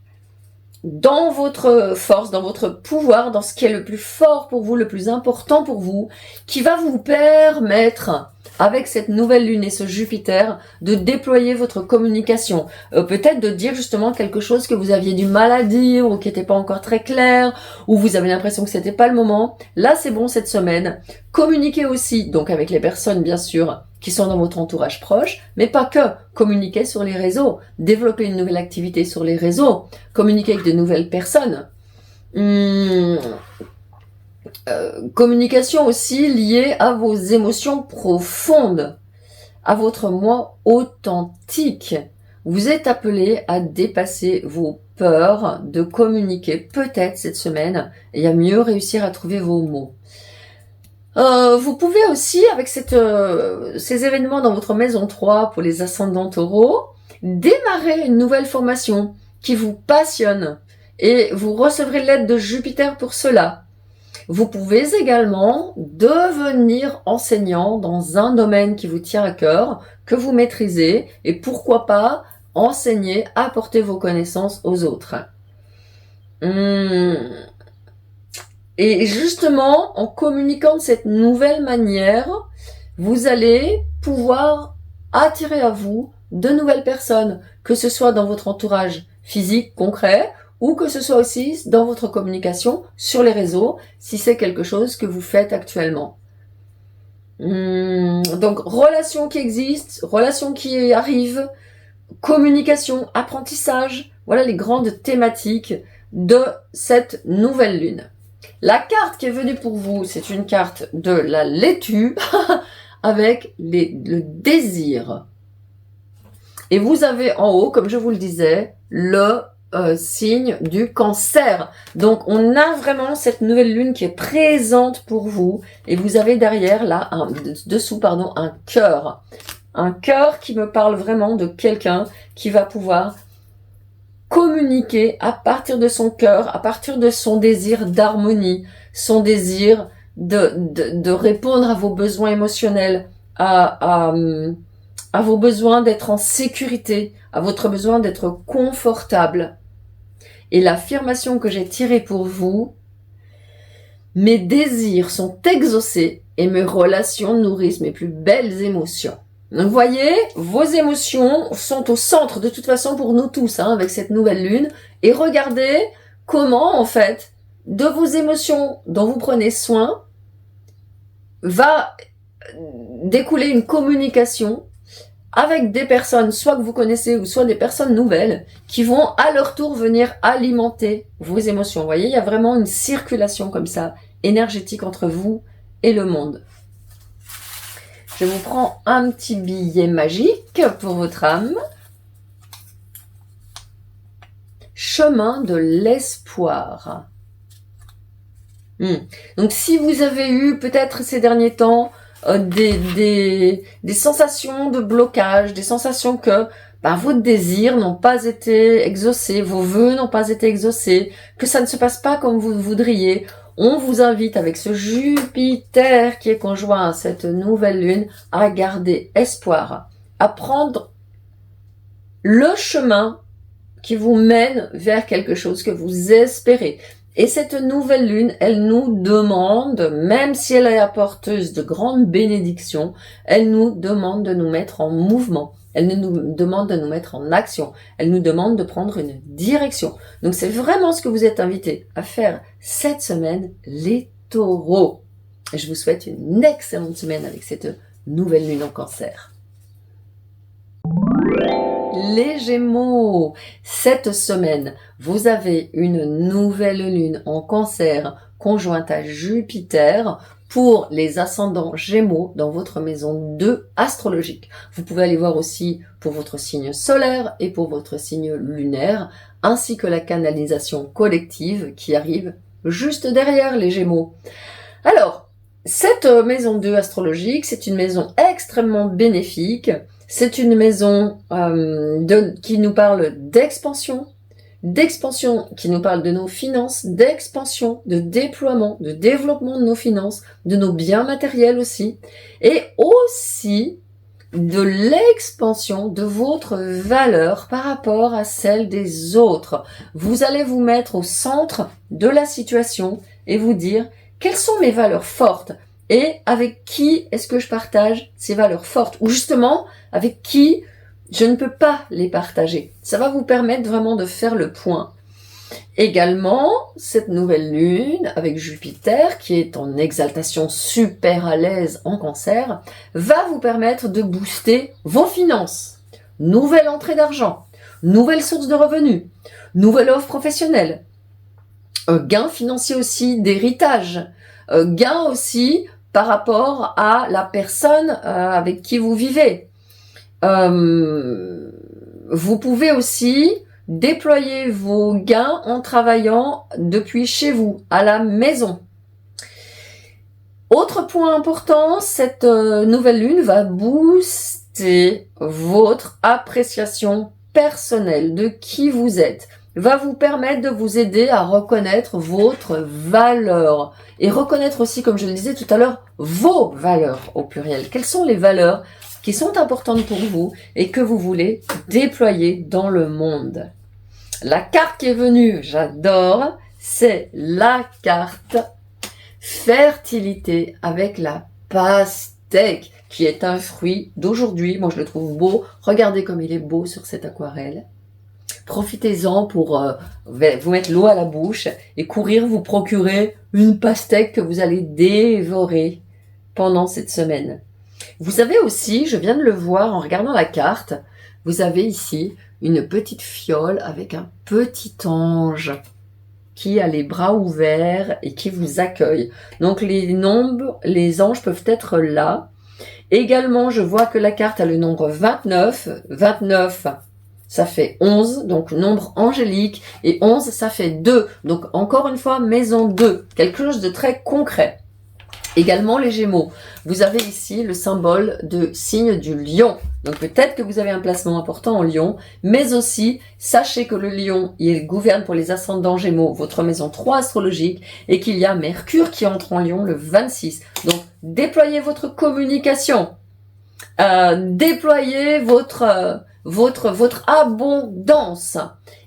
dans votre force, dans votre pouvoir, dans ce qui est le plus fort pour vous, le plus important pour vous, qui va vous permettre, avec cette nouvelle lune et ce Jupiter, de déployer votre communication. Peut-être de dire justement quelque chose que vous aviez du mal à dire, ou qui n'était pas encore très clair, ou vous avez l'impression que c'était pas le moment. Là, c'est bon cette semaine. Communiquez aussi, donc avec les personnes bien sûr, qui sont dans votre entourage proche, mais pas que. Communiquez sur les réseaux, développer une nouvelle activité sur les réseaux, communiquer avec de nouvelles personnes. Communication aussi liée à vos émotions profondes, à votre moi authentique. Vous êtes appelé à dépasser vos peurs de communiquer peut-être cette semaine et à mieux réussir à trouver vos mots. Vous pouvez aussi, avec ces événements dans votre maison 3 pour les ascendants taureaux, démarrer une nouvelle formation qui vous passionne et vous recevrez l'aide de Jupiter pour cela. Vous pouvez également devenir enseignant dans un domaine qui vous tient à cœur, que vous maîtrisez, et pourquoi pas enseigner, apporter vos connaissances aux autres. Et justement, en communiquant de cette nouvelle manière, vous allez pouvoir attirer à vous de nouvelles personnes, que ce soit dans votre entourage physique concret, ou que ce soit aussi dans votre communication sur les réseaux, si c'est quelque chose que vous faites actuellement. Donc, relations qui existent, relations qui arrivent, communication, apprentissage, voilà les grandes thématiques de cette nouvelle lune. La carte qui est venue pour vous, c'est une carte de la laitue avec le désir. Et vous avez en haut, comme je vous le disais, le signe du Cancer. Donc on a vraiment cette nouvelle lune qui est présente pour vous. Et vous avez derrière là, dessous un cœur. Un cœur qui me parle vraiment de quelqu'un qui va pouvoir communiquer à partir de son cœur, à partir de son désir d'harmonie, son désir de répondre à vos besoins émotionnels, à vos besoins d'être en sécurité, à votre besoin d'être confortable. Et l'affirmation que j'ai tirée pour vous, mes désirs sont exaucés et mes relations nourrissent mes plus belles émotions. Donc vous voyez, vos émotions sont au centre de toute façon pour nous tous, avec cette nouvelle lune. Et regardez comment en fait, de vos émotions dont vous prenez soin, va découler une communication avec des personnes, soit que vous connaissez ou soit des personnes nouvelles, qui vont à leur tour venir alimenter vos émotions. Vous voyez, il y a vraiment une circulation comme ça, énergétique entre vous et le monde. Je vous prends un petit billet magique pour votre âme. Chemin de l'espoir. Donc si vous avez eu peut-être ces derniers temps des sensations de blocage, des sensations que vos désirs n'ont pas été exaucés, vos vœux n'ont pas été exaucés, que ça ne se passe pas comme vous le voudriez, on vous invite avec ce Jupiter qui est conjoint à cette nouvelle lune à garder espoir, à prendre le chemin qui vous mène vers quelque chose que vous espérez. Et cette nouvelle lune, elle nous demande, même si elle est apporteuse de grandes bénédictions, elle nous demande de nous mettre en mouvement. Elle nous demande de nous mettre en action. Elle nous demande de prendre une direction. Donc c'est vraiment ce que vous êtes invités à faire cette semaine, les taureaux. Je vous souhaite une excellente semaine avec cette nouvelle lune en Cancer. Les Gémeaux, cette semaine, vous avez une nouvelle lune en Cancer conjointe à Jupiter pour les ascendants Gémeaux dans votre maison 2 astrologique. Vous pouvez aller voir aussi pour votre signe solaire et pour votre signe lunaire, ainsi que la canalisation collective qui arrive juste derrière les Gémeaux. Alors, cette maison 2 astrologique, c'est une maison extrêmement bénéfique. C'est une maison qui nous parle d'expansion qui nous parle de nos finances, d'expansion, de déploiement, de développement de nos finances, de nos biens matériels aussi, et aussi de l'expansion de votre valeur par rapport à celle des autres. Vous allez vous mettre au centre de la situation et vous dire quelles sont mes valeurs fortes et avec qui est-ce que je partage ces valeurs fortes ou justement avec qui je ne peux pas les partager. Ça va vous permettre vraiment de faire le point. Également, cette nouvelle lune avec Jupiter, qui est en exaltation super à l'aise en Cancer, va vous permettre de booster vos finances. Nouvelle entrée d'argent, nouvelle source de revenus, nouvelle offre professionnelle, gain financier aussi d'héritage, gain aussi par rapport à la personne avec qui vous vivez. Vous pouvez aussi déployer vos gains en travaillant depuis chez vous, à la maison. Autre point important, cette nouvelle lune va booster votre appréciation personnelle de qui vous êtes, va vous permettre de vous aider à reconnaître votre valeur et reconnaître aussi, comme je le disais tout à l'heure, vos valeurs au pluriel. Quelles sont les valeurs qui sont importantes pour vous et que vous voulez déployer dans le monde. La carte qui est venue, j'adore, c'est la carte fertilité avec la pastèque, qui est un fruit d'aujourd'hui. Moi, je le trouve beau. Regardez comme il est beau sur cette aquarelle. Profitez-en pour vous mettre l'eau à la bouche et courir vous procurer une pastèque que vous allez dévorer pendant cette semaine. Vous avez aussi, je viens de le voir en regardant la carte, vous avez ici une petite fiole avec un petit ange qui a les bras ouverts et qui vous accueille. Donc les anges peuvent être là. Également, je vois que la carte a le nombre 29. 29, ça fait 11, donc nombre angélique. Et 11, ça fait 2. Donc encore une fois, maison 2. Quelque chose de très concret. Également les Gémeaux, vous avez ici le symbole de signe du lion. Donc peut-être que vous avez un placement important en lion, mais aussi sachez que le lion, il gouverne pour les ascendants Gémeaux, votre maison 3 astrologique, et qu'il y a Mercure qui entre en lion le 26. Donc déployez votre communication, déployez votre abondance.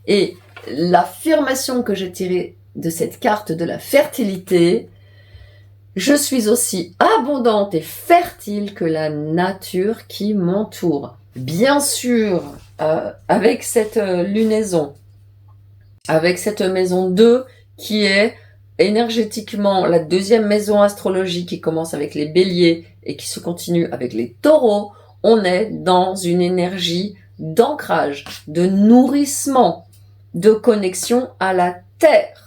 Et l'affirmation que j'ai tirée de cette carte de la fertilité, je suis aussi abondante et fertile que la nature qui m'entoure. Bien sûr, avec cette lunaison, avec cette maison 2 qui est énergétiquement la deuxième maison astrologique qui commence avec les béliers et qui se continue avec les taureaux, on est dans une énergie d'ancrage, de nourrissement, de connexion à la terre.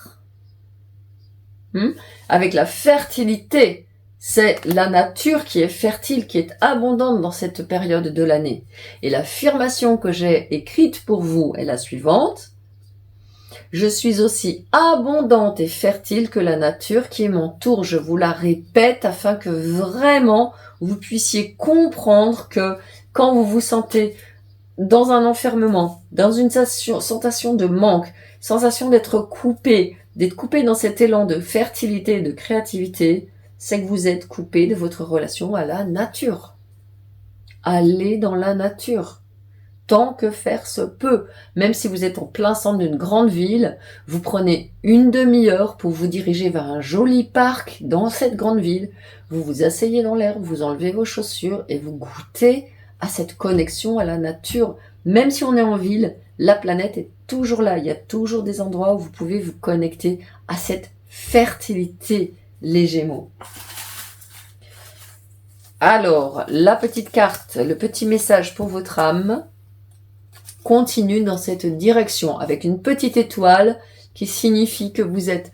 Avec la fertilité, c'est la nature qui est fertile, qui est abondante dans cette période de l'année. Et l'affirmation que j'ai écrite pour vous est la suivante. Je suis aussi abondante et fertile que la nature qui m'entoure. Je vous la répète afin que vraiment vous puissiez comprendre que quand vous vous sentez dans un enfermement, dans une sensation de manque, sensation d'être coupé dans cet élan de fertilité et de créativité, c'est que vous êtes coupé de votre relation à la nature. Allez dans la nature, tant que faire se peut. Même si vous êtes en plein centre d'une grande ville, vous prenez une demi-heure pour vous diriger vers un joli parc dans cette grande ville, vous vous asseyez dans l'herbe, vous enlevez vos chaussures et vous goûtez à cette connexion à la nature. Même si on est en ville, la planète est toujours là. Il y a toujours des endroits où vous pouvez vous connecter à cette fertilité, les Gémeaux. Alors, la petite carte, le petit message pour votre âme continue dans cette direction avec une petite étoile qui signifie que vous êtes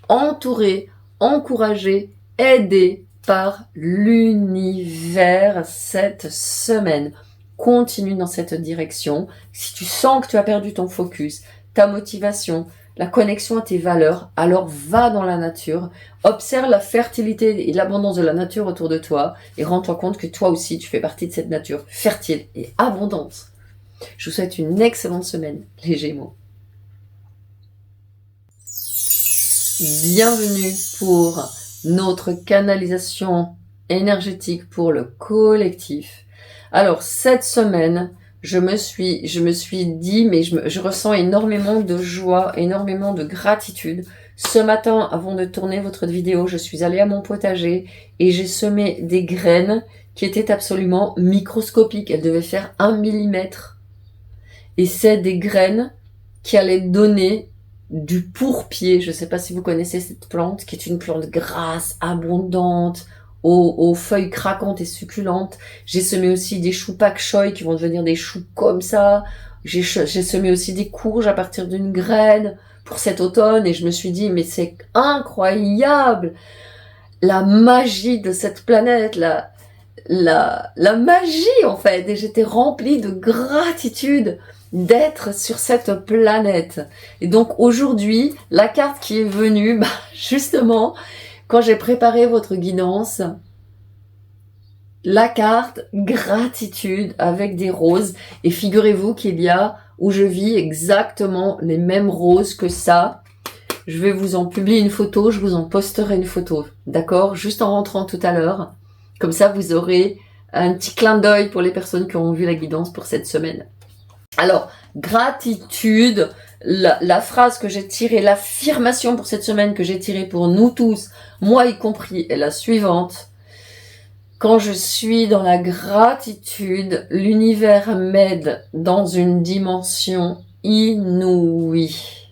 entouré, encouragé, aidé par l'univers cette semaine. Continue dans cette direction. Si tu sens que tu as perdu ton focus, ta motivation, la connexion à tes valeurs, alors va dans la nature, observe la fertilité et l'abondance de la nature autour de toi et rends-toi compte que toi aussi tu fais partie de cette nature fertile et abondante. Je vous souhaite une excellente semaine, les Gémeaux. Bienvenue pour notre canalisation énergétique pour le collectif. Alors, cette semaine, je me suis dit, mais je ressens énormément de joie, énormément de gratitude. Ce matin, avant de tourner votre vidéo, je suis allée à mon potager et j'ai semé des graines qui étaient absolument microscopiques. Elles devaient faire 1 millimètre. Et c'est des graines qui allaient donner du pourpier. Je ne sais pas si vous connaissez cette plante, qui est une plante grasse, abondante, aux feuilles craquantes et succulentes. J'ai semé aussi des choux pak choi qui vont devenir des choux comme ça. J'ai semé aussi des courges à partir d'une graine pour cet automne et je me suis dit, mais c'est incroyable la magie de cette planète, la magie en fait. Et j'étais remplie de gratitude d'être sur cette planète. Et donc aujourd'hui, la carte qui est venue, justement, quand j'ai préparé votre guidance, la carte gratitude avec des roses. Et figurez-vous qu'il y a, où je vis, exactement les mêmes roses que ça. Je vais vous en publier une photo, je vous en posterai une photo, d'accord? Juste en rentrant tout à l'heure. Comme ça, vous aurez un petit clin d'œil pour les personnes qui ont vu la guidance pour cette semaine. Alors, gratitude, la phrase que j'ai tirée, l'affirmation pour cette semaine que j'ai tirée pour nous tous, moi y compris, est la suivante. Quand je suis dans la gratitude, l'univers m'aide dans une dimension inouïe.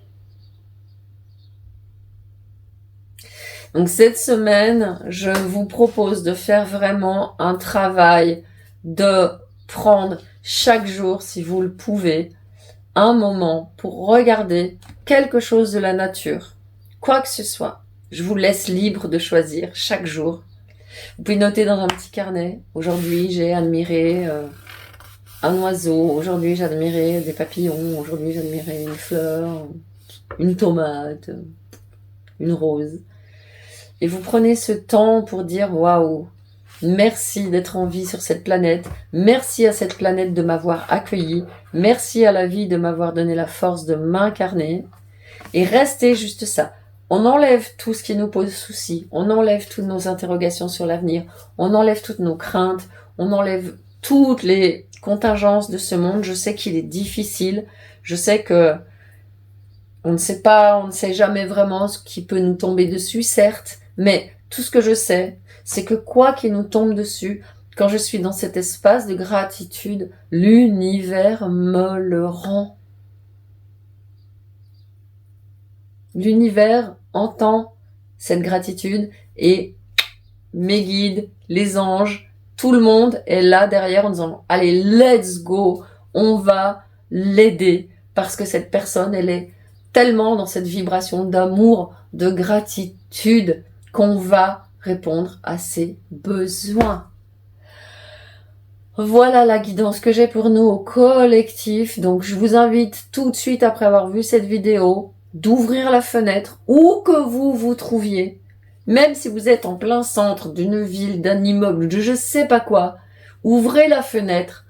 Donc cette semaine, je vous propose de faire vraiment un travail de prendre chaque jour, si vous le pouvez, un moment pour regarder quelque chose de la nature, quoi que ce soit. Je vous laisse libre de choisir chaque jour. Vous pouvez noter dans un petit carnet. Aujourd'hui, j'ai admiré un oiseau. Aujourd'hui, j'ai admiré des papillons. Aujourd'hui, j'ai admiré une fleur, une tomate, une rose. Et vous prenez ce temps pour dire waouh, merci d'être en vie sur cette planète. Merci à cette planète de m'avoir accueilli. Merci à la vie de m'avoir donné la force de m'incarner. Et restez juste ça. On enlève tout ce qui nous pose souci. On enlève toutes nos interrogations sur l'avenir. On enlève toutes nos craintes. On enlève toutes les contingences de ce monde. Je sais qu'il est difficile. Je sais que on ne sait jamais vraiment ce qui peut nous tomber dessus, certes. Mais tout ce que je sais, c'est que quoi qu'il nous tombe dessus, quand je suis dans cet espace de gratitude, l'univers me le rend. L'univers entend cette gratitude et mes guides, les anges, tout le monde est là derrière en disant « Allez, let's go, on va l'aider parce que cette personne, elle est tellement dans cette vibration d'amour, de gratitude qu'on va répondre à ses besoins. » Voilà la guidance que j'ai pour nous au collectif. Donc je vous invite tout de suite après avoir vu cette vidéo d'ouvrir la fenêtre où que vous vous trouviez, même si vous êtes en plein centre d'une ville, d'un immeuble, de je sais pas quoi, ouvrez la fenêtre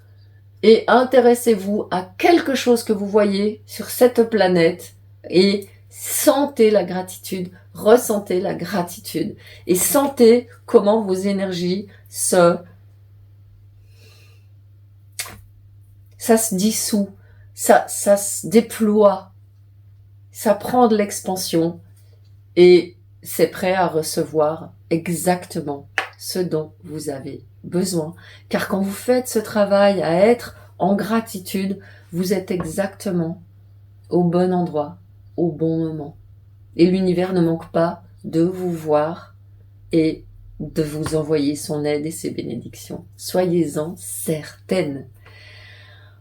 et intéressez-vous à quelque chose que vous voyez sur cette planète et sentez la gratitude, ressentez la gratitude et sentez comment vos énergies ça se dissout, ça se déploie, ça prend de l'expansion et c'est prêt à recevoir exactement ce dont vous avez besoin. Car quand vous faites ce travail à être en gratitude, vous êtes exactement au bon endroit, au bon moment. Et l'univers ne manque pas de vous voir et de vous envoyer son aide et ses bénédictions. Soyez-en certaines.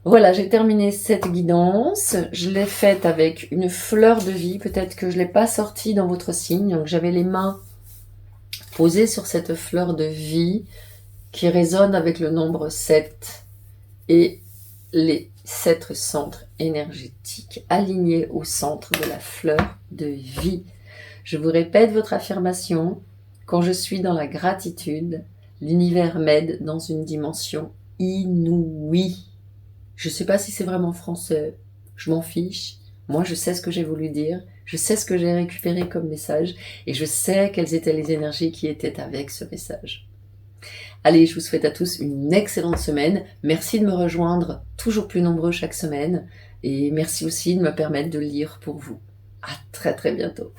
Voilà, j'ai terminé cette guidance. Je l'ai faite avec une fleur de vie. Peut-être que je ne l'ai pas sortie dans votre signe. Donc j'avais les mains posées sur cette fleur de vie qui résonne avec le nombre 7 et les 7 centres énergétiques alignés au centre de la fleur de vie. Je vous répète votre affirmation. Quand je suis dans la gratitude, l'univers m'aide dans une dimension inouïe. Je ne sais pas si c'est vraiment français, je m'en fiche. Moi, je sais ce que j'ai voulu dire, je sais ce que j'ai récupéré comme message et je sais quelles étaient les énergies qui étaient avec ce message. Allez, je vous souhaite à tous une excellente semaine. Merci de me rejoindre, toujours plus nombreux chaque semaine. Et merci aussi de me permettre de lire pour vous. À très très bientôt.